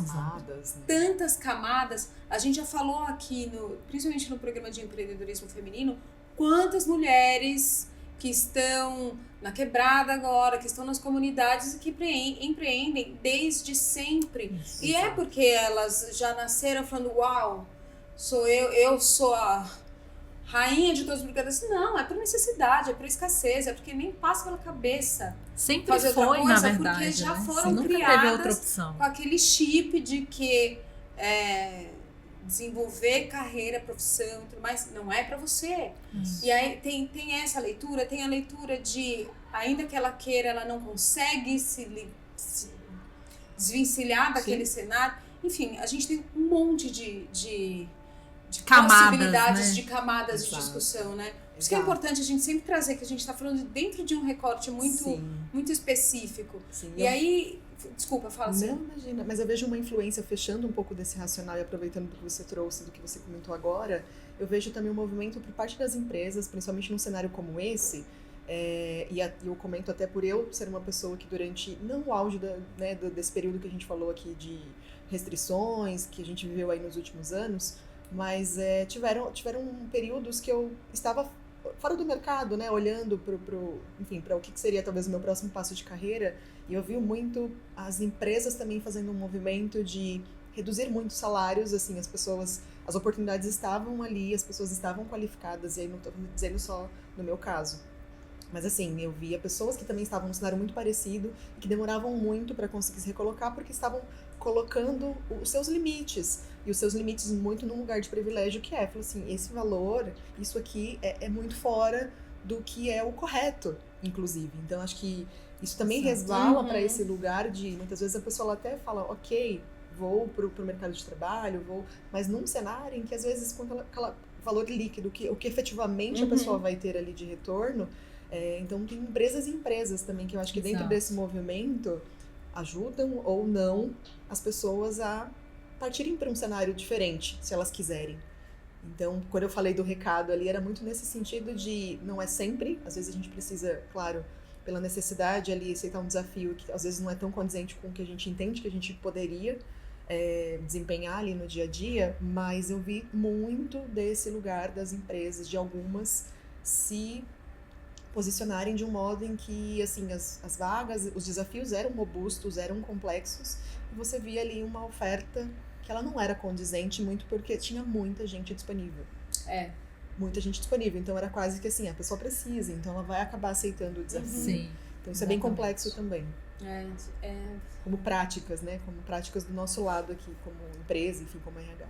tantas camadas. A gente já falou aqui, principalmente no programa de empreendedorismo feminino, quantas mulheres que estão na quebrada agora, que estão nas comunidades e que empreendem desde sempre. E é porque elas já nasceram falando, uau, eu sou a rainha de todas as brigadas. Não, é por necessidade, é por escassez, é porque nem passa pela cabeça. Sempre fazer foi, outra coisa, na verdade. Porque já foram nunca criadas teve outra opção. Com aquele chip de que desenvolver carreira, profissão e tudo mais, não é pra você. E aí tem essa leitura, tem a leitura de, ainda que ela queira, ela não consegue se desvencilhar daquele cenário. Enfim, a gente tem um monte de camadas, possibilidades né? de camadas Exato. de discussão, né? Por isso que é Exato. importante a gente sempre trazer que a gente está falando dentro de um recorte Sim, muito específico. sim. E aí, desculpa, fala assim. Não, imagina, mas eu vejo uma influência, fechando um pouco desse racional e aproveitando do que você trouxe, do que você comentou agora, eu vejo também um movimento por parte das empresas, principalmente num cenário como esse, e eu comento até por eu ser uma pessoa que durante, não o auge desse período que a gente falou aqui de restrições, que a gente viveu aí nos últimos anos, mas tiveram períodos que eu estava fora do mercado, né, olhando para o que seria talvez o meu próximo passo de carreira, e eu vi muito as empresas também fazendo um movimento de reduzir muito salários, assim, as oportunidades estavam ali, as pessoas estavam qualificadas, e aí não estou dizendo só no meu caso. Mas assim, eu via pessoas que também estavam num cenário muito parecido e que demoravam muito para conseguir se recolocar porque estavam colocando os seus limites. E os seus limites muito num lugar de privilégio que falou assim, esse valor, isso aqui é muito fora do que é o correto, inclusive. Então, acho que isso também resvala para esse lugar de, muitas vezes a pessoa até fala, ok, vou pro mercado de trabalho, mas num cenário em que às vezes com aquela valor líquido, o que efetivamente a pessoa vai ter ali de retorno. Então tem empresas e empresas também que eu acho que dentro desse movimento ajudam ou não as pessoas a partirem para um cenário diferente, se elas quiserem. Então, quando eu falei do recado ali, era muito nesse sentido de, não é sempre, às vezes a gente precisa, claro, pela necessidade ali, aceitar um desafio que às vezes não é tão condizente com o que a gente entende que a gente poderia desempenhar ali no dia a dia, mas eu vi muito desse lugar das empresas, de algumas se posicionarem de um modo em que, assim, as vagas, os desafios eram robustos, eram complexos, e você via ali uma oferta que ela não era condizente, muito porque tinha muita gente disponível. Muita gente disponível, então era quase que assim, a pessoa precisa, então ela vai acabar aceitando o desafio. Sim. Então isso é bem complexo também. Como práticas, né? Como práticas do nosso lado aqui, como empresa, enfim, como RH.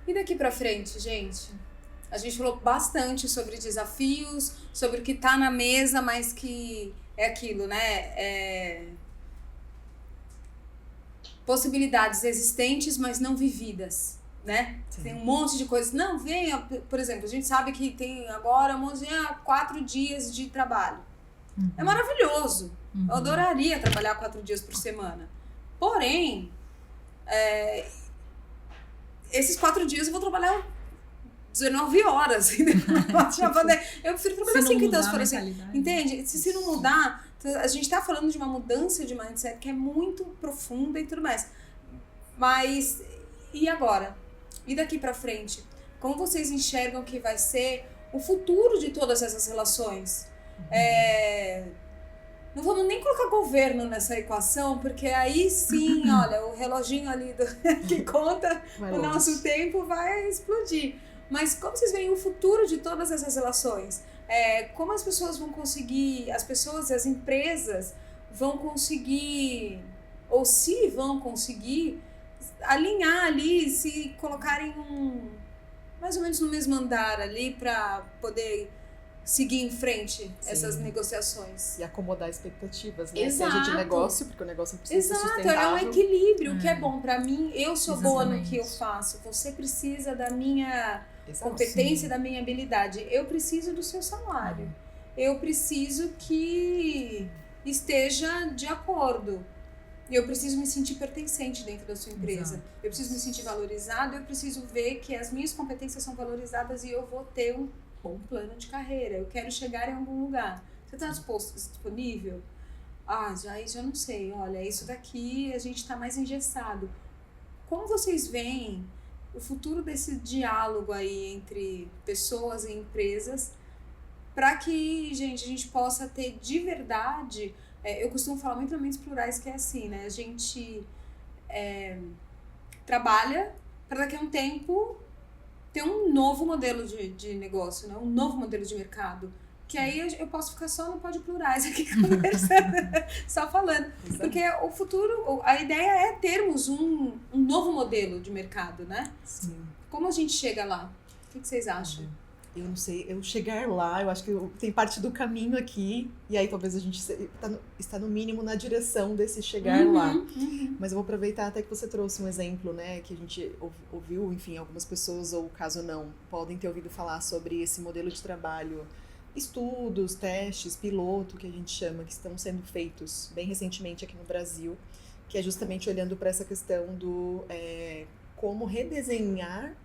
E daqui pra frente, gente? A gente falou bastante sobre desafios, sobre o que tá na mesa, mas que é aquilo, né? Possibilidades existentes, mas não vividas, né? Sim. Tem um monte de coisas. Não, venha, por exemplo, a gente sabe que tem agora 4 dias de trabalho. É maravilhoso. Eu adoraria trabalhar 4 dias por semana. Porém, esses 4 dias eu vou trabalhar 19 horas. Eu prefiro trabalhar 5, então, se for assim. Entende? Se não mudar, a gente tá falando de uma mudança de mindset que é muito profunda e tudo mais. Mas, e agora? E daqui pra frente? Como vocês enxergam que vai ser o futuro de todas essas relações? Não vamos nem colocar governo nessa equação, porque aí sim, olha, o reloginho ali que conta o nosso tempo vai explodir. Mas como vocês veem o futuro de todas essas relações? Como as pessoas vão conseguir, as empresas vão conseguir, ou se vão conseguir, alinhar ali, se colocarem mais ou menos no mesmo andar ali para poder seguir em frente essas negociações. E acomodar expectativas, né? Exato. Seja de negócio, porque o negócio precisa ser sustentável. É um equilíbrio, o que é bom para mim. Eu sou boa no Exatamente. que eu faço. Você precisa da minha Exato. competência, da minha habilidade. Eu preciso do seu salário. Eu preciso que esteja de acordo. Eu preciso me sentir pertencente dentro da sua empresa. Exato. Eu preciso me sentir valorizado. Eu preciso ver que as minhas competências são valorizadas e eu vou ter um bom plano de carreira. Eu quero chegar em algum lugar. Você está disponível? Já não sei. Olha, isso daqui a gente está mais engessado. Como vocês veem o futuro desse diálogo aí entre pessoas e empresas para que, gente, a gente possa ter de verdade... eu costumo falar muito em mentes plurais que é assim, né? A gente trabalha para daqui a um tempo ter um novo modelo de negócio, né? Um novo modelo de mercado. Que aí eu posso ficar só no Pod Plurais aqui conversando, só falando. Exato. Porque o futuro, a ideia é termos um novo modelo de mercado, né? Sim. Como a gente chega lá? O que vocês acham? eu não sei, eu chegar lá, eu acho que tem parte do caminho aqui, e aí talvez a gente está no mínimo na direção desse chegar lá. Mas eu vou aproveitar até que você trouxe um exemplo, né, que a gente ouviu, enfim, algumas pessoas, ou caso não, podem ter ouvido falar sobre esse modelo de trabalho, estudos, testes, piloto, que a gente chama, que estão sendo feitos bem recentemente aqui no Brasil, que é justamente olhando para essa questão do como redesenhar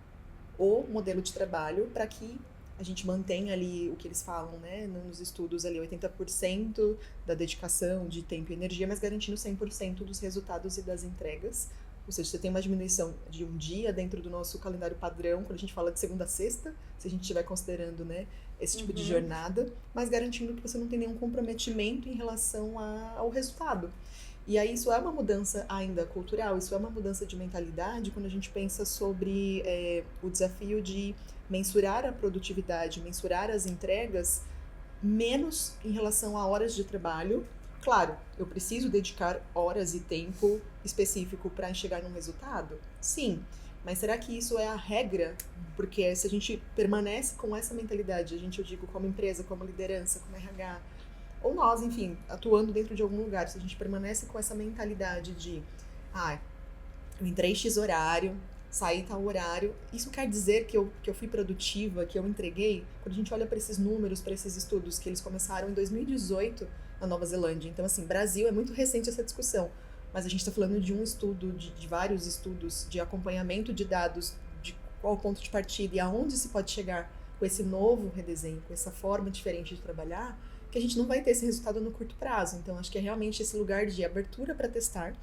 o modelo de trabalho para que a gente mantém ali o que eles falam, né, nos estudos ali, 80% da dedicação de tempo e energia, mas garantindo 100% dos resultados e das entregas. Ou seja, você tem uma diminuição de um dia dentro do nosso calendário padrão, quando a gente fala de segunda a sexta, se a gente estiver considerando, né, esse tipo de jornada, mas garantindo que você não tem nenhum comprometimento em relação ao resultado. E aí isso é uma mudança ainda cultural, isso é uma mudança de mentalidade quando a gente pensa sobre o desafio de mensurar a produtividade, mensurar as entregas, menos em relação a horas de trabalho. Claro, eu preciso dedicar horas e tempo específico para chegar num resultado? Sim, mas será que isso é a regra? Porque se a gente permanece com essa mentalidade, eu digo como empresa, como liderança, como RH, ou nós, enfim, atuando dentro de algum lugar, se a gente permanece com essa mentalidade de eu entrei X horário, saí tal horário, isso quer dizer que eu fui produtiva, que eu entreguei? Quando a gente olha para esses números, para esses estudos, que eles começaram em 2018 na Nova Zelândia, então assim, Brasil é muito recente essa discussão, mas a gente está falando de um estudo, de vários estudos de acompanhamento de dados, de qual o ponto de partida e aonde se pode chegar com esse novo redesenho, com essa forma diferente de trabalhar, que a gente não vai ter esse resultado no curto prazo. Então, acho que é realmente esse lugar de abertura para testar.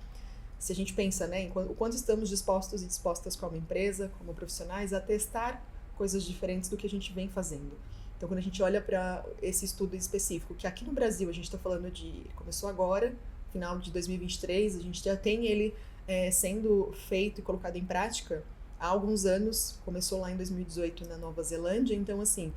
Se a gente pensa, né, o quanto estamos dispostos e dispostas como empresa, como profissionais, a testar coisas diferentes do que a gente vem fazendo. Então, quando a gente olha para esse estudo específico, que aqui no Brasil a gente está falando começou agora, final de 2023, a gente já tem ele sendo feito e colocado em prática há alguns anos, começou lá em 2018 na Nova Zelândia, então assim,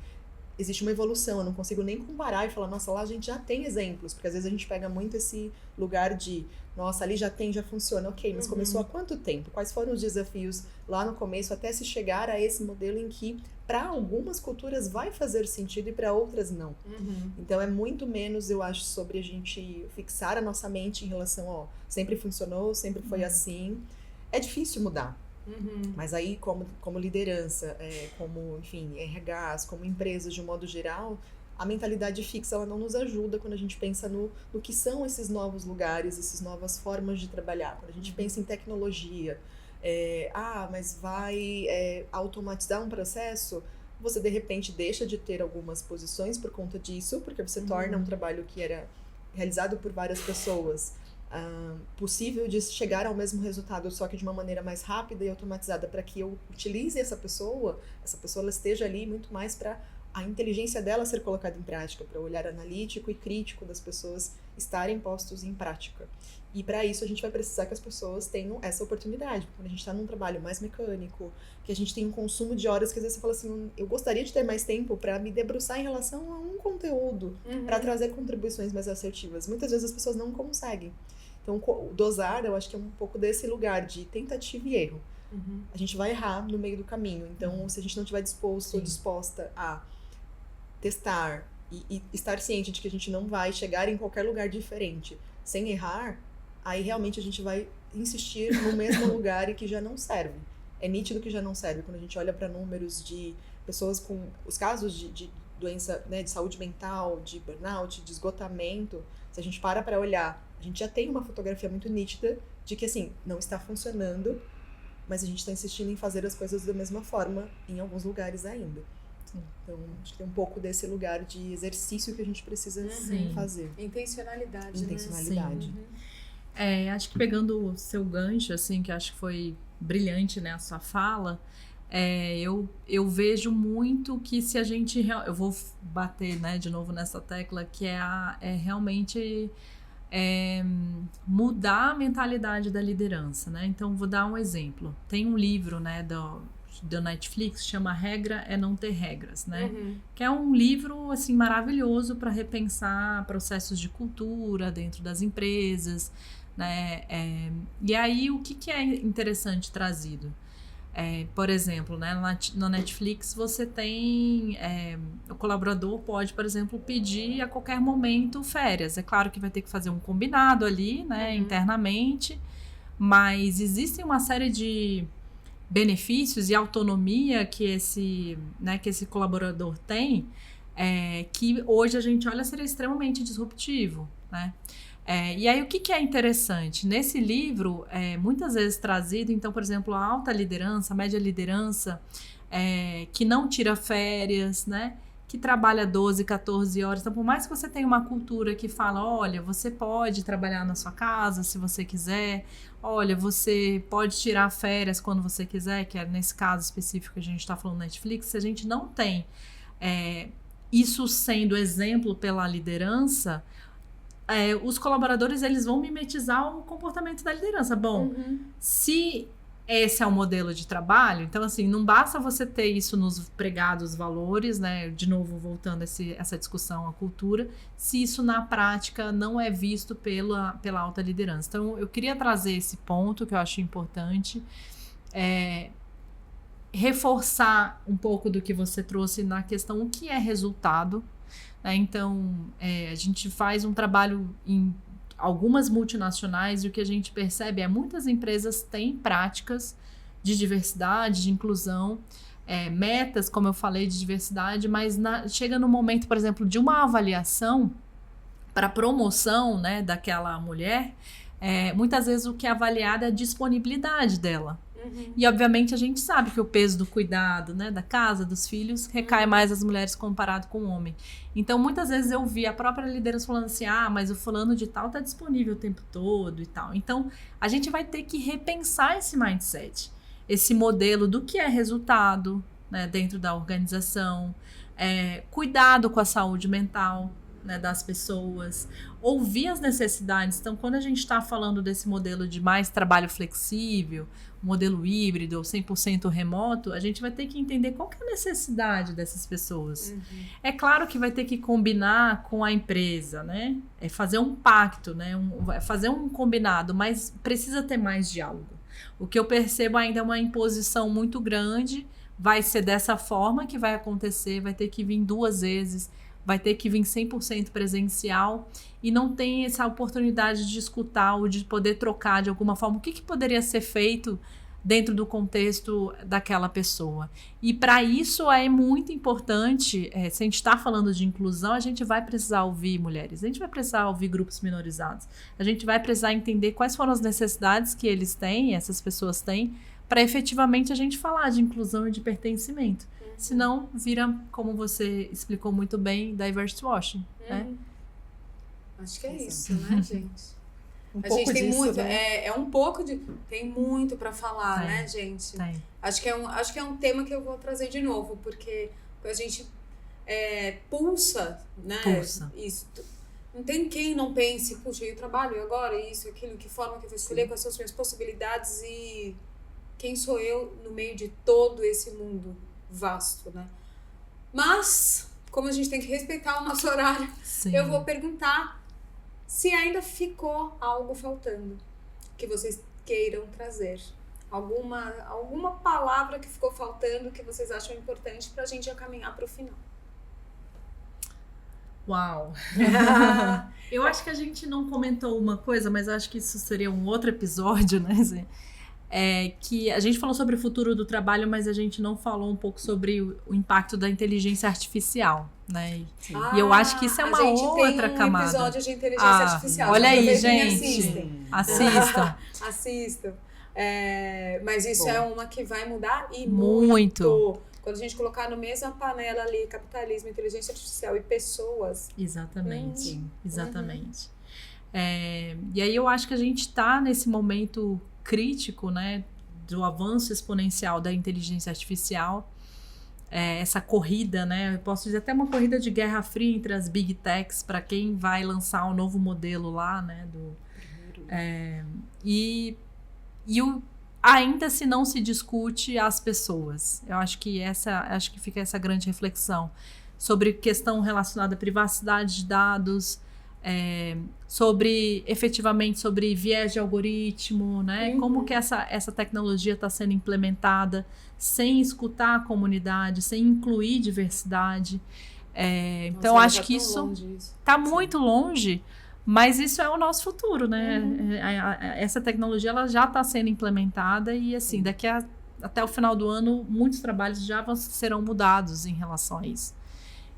existe uma evolução, eu não consigo nem comparar e falar, nossa, lá a gente já tem exemplos, porque às vezes a gente pega muito esse lugar de, nossa, ali já funciona, ok, mas começou há quanto tempo? Quais foram os desafios lá no começo até se chegar a esse modelo em que, para algumas culturas vai fazer sentido e para outras não. Então é muito menos, eu acho, sobre a gente fixar a nossa mente em relação, sempre funcionou, sempre foi assim. É difícil mudar. Mas aí, como liderança, como, enfim, RHs, como empresas de um modo geral, a mentalidade fixa ela não nos ajuda quando a gente pensa no que são esses novos lugares, essas novas formas de trabalhar. Quando a gente pensa em tecnologia, mas vai automatizar um processo, você de repente deixa de ter algumas posições por conta disso, porque você torna um trabalho que era realizado por várias pessoas possível de chegar ao mesmo resultado, só que de uma maneira mais rápida e automatizada, para que eu utilize essa pessoa ela esteja ali muito mais para a inteligência dela ser colocada em prática, para o olhar analítico e crítico das pessoas estarem postos em prática. E para isso a gente vai precisar que as pessoas tenham essa oportunidade. Quando a gente está num trabalho mais mecânico, que a gente tem um consumo de horas que às vezes você fala assim, eu gostaria de ter mais tempo para me debruçar em relação a um conteúdo, para trazer contribuições mais assertivas. Muitas vezes as pessoas não conseguem. Então, dosar, eu acho que é um pouco desse lugar de tentativa e erro. A gente vai errar no meio do caminho. Então, se a gente não estiver disposto ou disposta a testar e estar ciente de que a gente não vai chegar em qualquer lugar diferente sem errar, aí realmente a gente vai insistir no mesmo lugar e que já não serve. É nítido que já não serve. Quando a gente olha para números de pessoas com os casos de doença, né, de saúde mental, de burnout, de esgotamento, se a gente para olhar, a gente já tem uma fotografia muito nítida de que, assim, não está funcionando, mas a gente está insistindo em fazer as coisas da mesma forma em alguns lugares ainda. Então, acho que tem um pouco desse lugar de exercício que a gente precisa fazer. Intencionalidade. Intencionalidade. Acho que pegando o seu gancho, assim, que acho que foi brilhante, né, a sua fala, eu vejo muito que se a gente... Eu vou bater, né, de novo nessa tecla, que realmente mudar a mentalidade da liderança, né? Então, vou dar um exemplo. Tem um livro, né, do Netflix, chama Regra é Não Ter Regras, né? Que é um livro, assim, maravilhoso para repensar processos de cultura dentro das empresas, né? E aí, o que é interessante trazido? Por exemplo, né, na Netflix você tem... o colaborador pode, por exemplo, pedir a qualquer momento férias. É claro que vai ter que fazer um combinado ali, né, internamente, mas existem uma série de benefícios e autonomia que esse colaborador tem, que hoje a gente olha seria extremamente disruptivo, né? E aí o que é interessante? Nesse livro, muitas vezes trazido, então, por exemplo, a alta liderança, a média liderança, que não tira férias, né? Que trabalha 12, 14 horas. Então, por mais que você tenha uma cultura que fala, olha, você pode trabalhar na sua casa se você quiser, olha, você pode tirar férias quando você quiser, que é nesse caso específico que a gente está falando Netflix, se a gente não tem isso sendo exemplo pela liderança, os colaboradores eles vão mimetizar o comportamento da liderança. Bom, se esse é o modelo de trabalho, então assim, não basta você ter isso nos pregados valores, né? De novo, voltando essa discussão à cultura, se isso na prática não é visto pela alta liderança. Então, eu queria trazer esse ponto que eu acho importante, reforçar um pouco do que você trouxe na questão o que é resultado. Então, a gente faz um trabalho em algumas multinacionais e o que a gente percebe muitas empresas têm práticas de diversidade, de inclusão, metas, como eu falei, de diversidade, mas chega no momento, por exemplo, de uma avaliação para promoção, né, daquela mulher, muitas vezes o que é avaliado é a disponibilidade dela. E, obviamente, a gente sabe que o peso do cuidado, né, da casa, dos filhos, recai mais às mulheres comparado com o homem. Então, muitas vezes eu vi a própria liderança falando assim, mas o fulano de tal tá disponível o tempo todo e tal. Então, a gente vai ter que repensar esse mindset, esse modelo do que é resultado, né, dentro da organização, cuidado com a saúde mental, né, das pessoas, ouvir as necessidades. Então, quando a gente está falando desse modelo de mais trabalho flexível, modelo híbrido ou 100% remoto, a gente vai ter que entender qual que é a necessidade dessas pessoas. É claro que vai ter que combinar com a empresa, né? Fazer um pacto, né? Fazer um combinado, mas precisa ter mais diálogo. O que eu percebo ainda é uma imposição muito grande, vai ser dessa forma que vai acontecer, vai ter que vir 2 vezes, vai ter que vir 100% presencial e não tem essa oportunidade de escutar ou de poder trocar de alguma forma o que poderia ser feito dentro do contexto daquela pessoa. E para isso é muito importante, se a gente está falando de inclusão, a gente vai precisar ouvir mulheres, a gente vai precisar ouvir grupos minorizados, a gente vai precisar entender quais foram as necessidades que eles têm, essas pessoas têm, para efetivamente a gente falar de inclusão e de pertencimento. Senão, vira, como você explicou muito bem, diversity washing, né? Acho que é isso, né, gente? A gente tem disso, muito, né? um pouco de... Tem muito para falar, né, gente? Tem. Acho que é um tema que eu vou trazer de novo, porque a gente pulsa, né? Pulsa. Isso. Não tem quem não pense, puxa, eu trabalho agora, isso, aquilo, que forma que eu vou escolher, quais são as minhas possibilidades e quem sou eu no meio de todo esse mundo vasto, né? Mas, como a gente tem que respeitar o nosso horário, Sim. eu vou perguntar se ainda ficou algo faltando que vocês queiram trazer. Alguma palavra que ficou faltando que vocês acham importante pra gente já caminhar pro final. Uau! Eu acho que a gente não comentou uma coisa, mas acho que isso seria um outro episódio, né, Zé? Que a gente falou sobre o futuro do trabalho, mas a gente não falou um pouco sobre o impacto da inteligência artificial, né? E eu acho que isso é uma outra camada. A gente tem um episódio de inteligência artificial. Olha aí, gente. Assistam. Assistam. Mas isso é uma que vai mudar e muito. Quando a gente colocar no mesma panela ali capitalismo, inteligência artificial e pessoas. Exatamente. Exatamente. E aí eu acho que a gente está nesse momento crítico, né, do avanço exponencial da inteligência artificial, essa corrida, né, eu posso dizer até uma corrida de guerra fria entre as big techs para quem vai lançar um novo modelo lá, né, ainda se não se discute as pessoas. Eu acho que fica essa grande reflexão sobre questão relacionada à privacidade de dados, efetivamente sobre viés de algoritmo, né? Como que essa tecnologia está sendo implementada sem escutar a comunidade, sem incluir diversidade. Então, acho que isso está muito longe, mas isso é o nosso futuro, né? Essa tecnologia ela já está sendo implementada e, assim, até o final do ano, muitos trabalhos já serão mudados em relação a isso.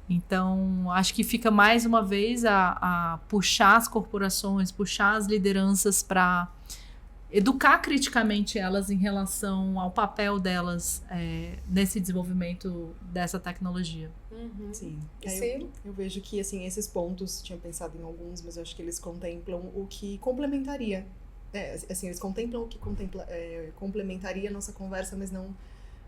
Então, acho que fica mais uma vez a puxar as corporações, puxar as lideranças para educar criticamente elas em relação ao papel delas nesse desenvolvimento dessa tecnologia. Sim. Eu vejo que, assim, esses pontos, tinha pensado em alguns, mas eu acho que eles contemplam o que complementaria. Assim, eles contemplam o que complementaria a nossa conversa, mas não...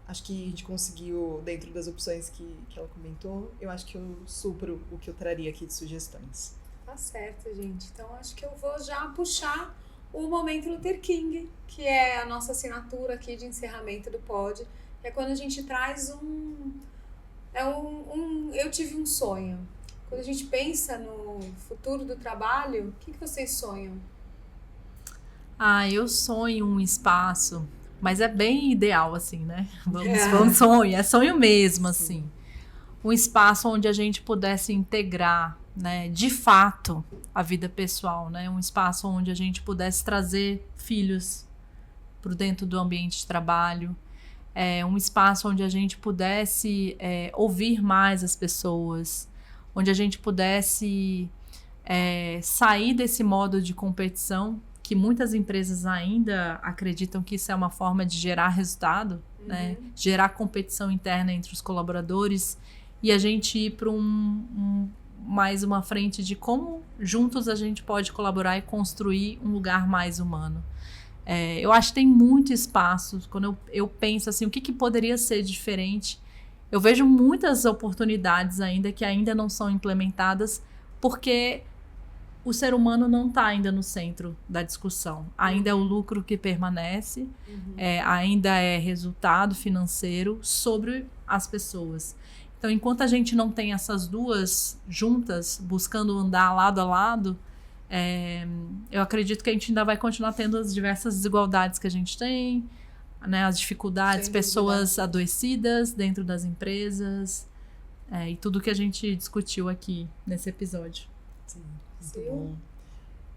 Acho que a gente conseguiu, dentro das opções que ela comentou, eu acho que eu supro o que eu traria aqui de sugestões. Tá certo, gente. Então, acho que eu vou já puxar o Momento Luther King, que é a nossa assinatura aqui de encerramento do pod. É quando a gente traz eu tive um sonho. Quando a gente pensa no futuro do trabalho, o que vocês sonham? Eu sonho um espaço... Mas é bem ideal, assim, né? Vamos sonho, é sonho mesmo, assim. Um espaço onde a gente pudesse integrar, né, de fato, a vida pessoal, né? Um espaço onde a gente pudesse trazer filhos para dentro do ambiente de trabalho. Um espaço onde a gente pudesse ouvir mais as pessoas. Onde a gente pudesse sair desse modo de competição que muitas empresas ainda acreditam que isso é uma forma de gerar resultado, né? Gerar competição interna entre os colaboradores e a gente ir para mais uma frente de como juntos a gente pode colaborar e construir um lugar mais humano. Eu acho que tem muito espaço. Quando eu penso assim, o que poderia ser diferente, eu vejo muitas oportunidades ainda que ainda não são implementadas porque o ser humano não está ainda no centro da discussão. Ainda é o lucro que permanece, ainda é resultado financeiro sobre as pessoas. Então, enquanto a gente não tem essas duas juntas, buscando andar lado a lado, eu acredito que a gente ainda vai continuar tendo as diversas desigualdades que a gente tem, né, as dificuldades, pessoas adoecidas dentro das empresas, e tudo que a gente discutiu aqui nesse episódio. Sim. Muito bom.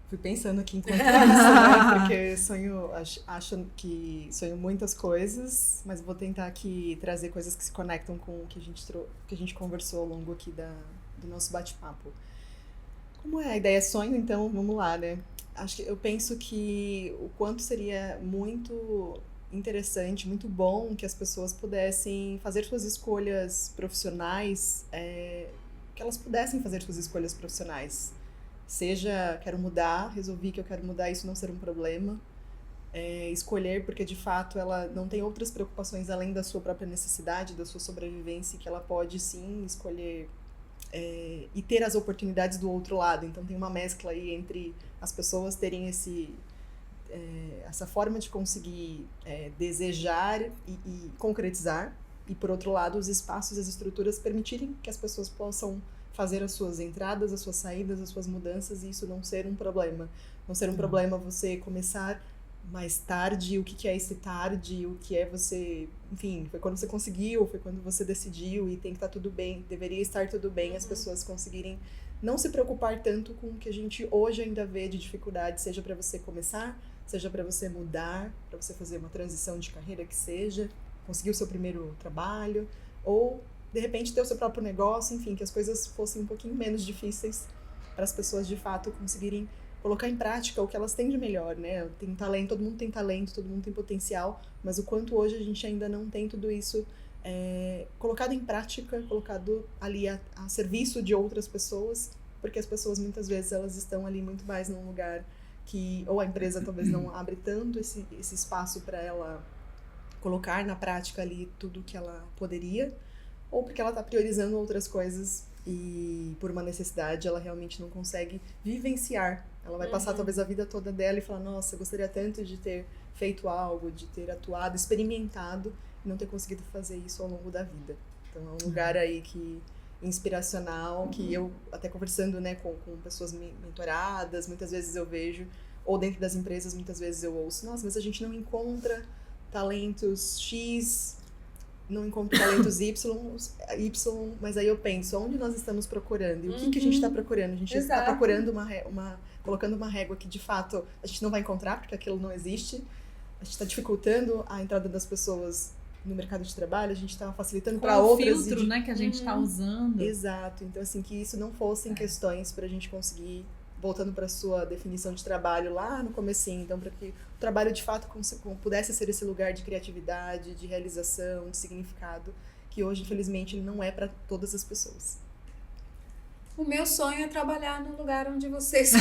Fui pensando aqui enquanto isso, né? Porque acho que sonho muitas coisas, mas vou tentar aqui trazer coisas que se conectam com o que a gente conversou ao longo aqui do nosso bate-papo. Como é a ideia sonho, então, vamos lá, né? Eu penso que o quanto seria muito interessante, muito bom que as pessoas pudessem fazer suas escolhas profissionais, que elas pudessem fazer suas escolhas profissionais. Seja, quero mudar, resolvi que eu quero mudar, isso não ser um problema. Escolher porque, de fato, ela não tem outras preocupações além da sua própria necessidade, da sua sobrevivência, que ela pode, sim, escolher e ter as oportunidades do outro lado. Então, tem uma mescla aí entre as pessoas terem essa forma de conseguir desejar e concretizar, e, por outro lado, os espaços e as estruturas permitirem que as pessoas possam fazer as suas entradas, as suas saídas, as suas mudanças, e isso não ser um problema. Não ser um problema você começar mais tarde, o que é esse tarde, o que é você... Enfim, foi quando você conseguiu, foi quando você decidiu, e tem que estar tudo bem, deveria estar tudo bem, as pessoas conseguirem não se preocupar tanto com o que a gente hoje ainda vê de dificuldade, seja para você começar, seja para você mudar, para você fazer uma transição de carreira que seja, conseguir o seu primeiro trabalho, ou de repente ter o seu próprio negócio, enfim, que as coisas fossem um pouquinho menos difíceis para as pessoas de fato conseguirem colocar em prática o que elas têm de melhor, né? Tem talento, todo mundo tem potencial, mas o quanto hoje a gente ainda não tem tudo isso colocado em prática, colocado ali a serviço de outras pessoas, porque as pessoas muitas vezes elas estão ali muito mais num lugar que ou a empresa talvez não abre tanto esse espaço para ela colocar na prática ali tudo que ela poderia, ou porque ela está priorizando outras coisas e por uma necessidade ela realmente não consegue vivenciar. Ela vai passar talvez a vida toda dela e falar, nossa, eu gostaria tanto de ter feito algo, de ter atuado, experimentado e não ter conseguido fazer isso ao longo da vida. Então é um lugar aí que inspiracional, que eu, até conversando, né, com pessoas mentoradas, muitas vezes eu vejo, ou dentro das empresas, muitas vezes eu ouço, nossa, mas a gente não encontra talentos X, não encontra talentos Y, mas aí eu penso, onde nós estamos procurando? E o que a gente está procurando? A gente está procurando colocando uma régua que, de fato, a gente não vai encontrar, porque aquilo não existe. A gente está dificultando a entrada das pessoas no mercado de trabalho, a gente está facilitando para outras. O filtro, né, que a gente está usando. Exato. Então, assim, que isso não fossem questões para a gente conseguir, voltando para a sua definição de trabalho lá no comecinho, então, para que o trabalho, de fato, pudesse ser esse lugar de criatividade, de realização, de significado, que hoje, infelizmente, não é para todas as pessoas. O meu sonho é trabalhar no lugar onde vocês... é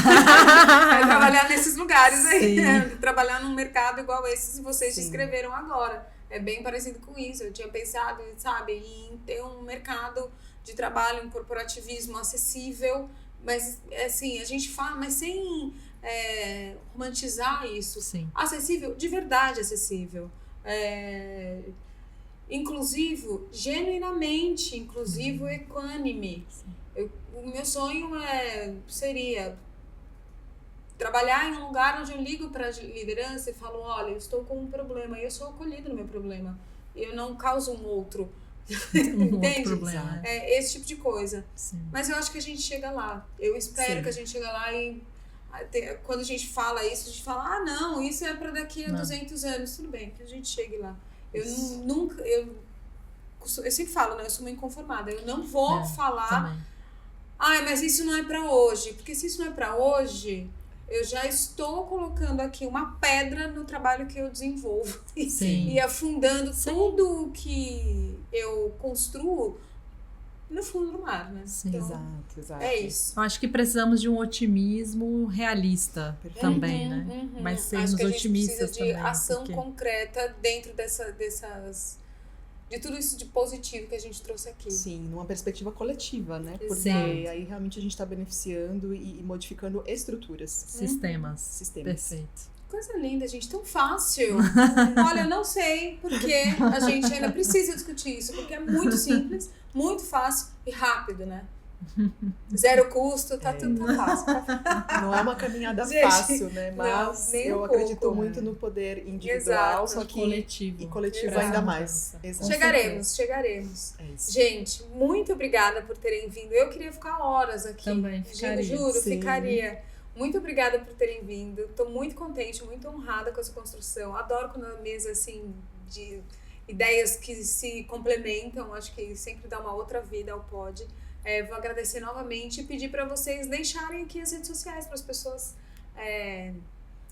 trabalhar nesses lugares aí, né? Trabalhar num mercado igual esse que vocês descreveram agora. É bem parecido com isso. Eu tinha pensado, sabe, em ter um mercado de trabalho, um corporativismo acessível, mas, assim, a gente fala, mas sem romantizar isso. Sim. Acessível, de verdade acessível. Inclusivo, genuinamente inclusivo, equânime. O meu sonho seria trabalhar em um lugar onde eu ligo para a liderança e falo, olha, eu estou com um problema e eu sou acolhido no meu problema. Eu não causo um outro. Entende? Outro problema. Esse tipo de coisa. Sim. Mas eu acho que a gente chega lá. Eu espero que a gente chegue lá e quando a gente fala isso, a gente fala, não, isso é para daqui a 200 anos. Tudo bem, que a gente chegue lá. Eu sempre falo, né? Eu sou uma inconformada. Eu não vou falar... Também. Mas isso não é pra hoje. Porque se isso não é pra hoje, eu já estou colocando aqui uma pedra no trabalho que eu desenvolvo. E afundando tudo o que eu construo no fundo do mar, né? Sim. Então, exato. É isso. Eu acho que precisamos de um otimismo realista também, né? Mas sermos otimistas também. Acho que a gente precisa de ação concreta dentro de tudo isso de positivo que a gente trouxe aqui. Sim, numa perspectiva coletiva, né? Porque aí realmente a gente está beneficiando e modificando estruturas. Sistemas. Perfeito. Coisa linda, gente, tão fácil. Olha, eu não sei porque a gente ainda precisa discutir isso, porque é muito simples, muito fácil e rápido, né? Zero custo, tudo fácil. Não é uma caminhada fácil, né? Mas eu acredito muito no poder individual, só que coletivo ainda mais. Chegaremos. É isso. Gente, muito obrigada por terem vindo. Eu queria ficar horas aqui. Também ficaria. Juro, ficaria. Muito obrigada por terem vindo. Estou muito contente, muito honrada com essa construção. Adoro quando a mesa, assim, de ideias que se complementam. Acho que sempre dá uma outra vida ao pod. Vou agradecer novamente e pedir para vocês deixarem aqui as redes sociais para as pessoas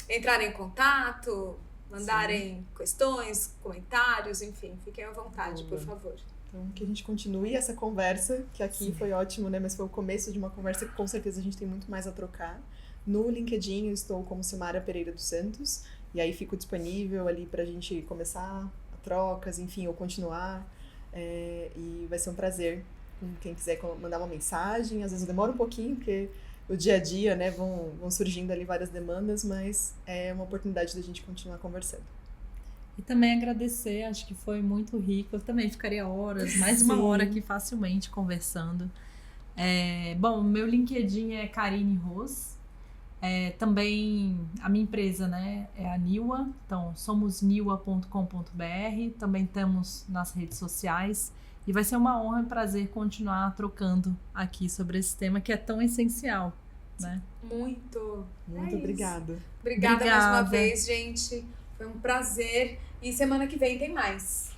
entrarem em contato, mandarem questões, comentários, enfim, fiquem à vontade, por favor. Então, que a gente continue essa conversa, que aqui foi ótimo, né? Mas foi o começo de uma conversa que com certeza a gente tem muito mais a trocar. No LinkedIn eu estou como Silmara Pereira dos Santos, e aí fico disponível ali pra gente começar trocas, enfim, ou continuar. E vai ser um prazer. Quem quiser mandar uma mensagem, às vezes demora um pouquinho, porque o dia a dia, né, vão surgindo ali várias demandas, mas é uma oportunidade da gente continuar conversando. E também agradecer, acho que foi muito rico. Eu também ficaria horas, mais uma hora aqui facilmente conversando. Bom, meu LinkedIn é Karine Ros. Também a minha empresa, né, é a Niwa, então somos niwa.com.br. Também estamos nas redes sociais. E vai ser uma honra e prazer continuar trocando aqui sobre esse tema que é tão essencial, né? Muito obrigada. Obrigada mais uma vez, gente. Foi um prazer. E semana que vem tem mais.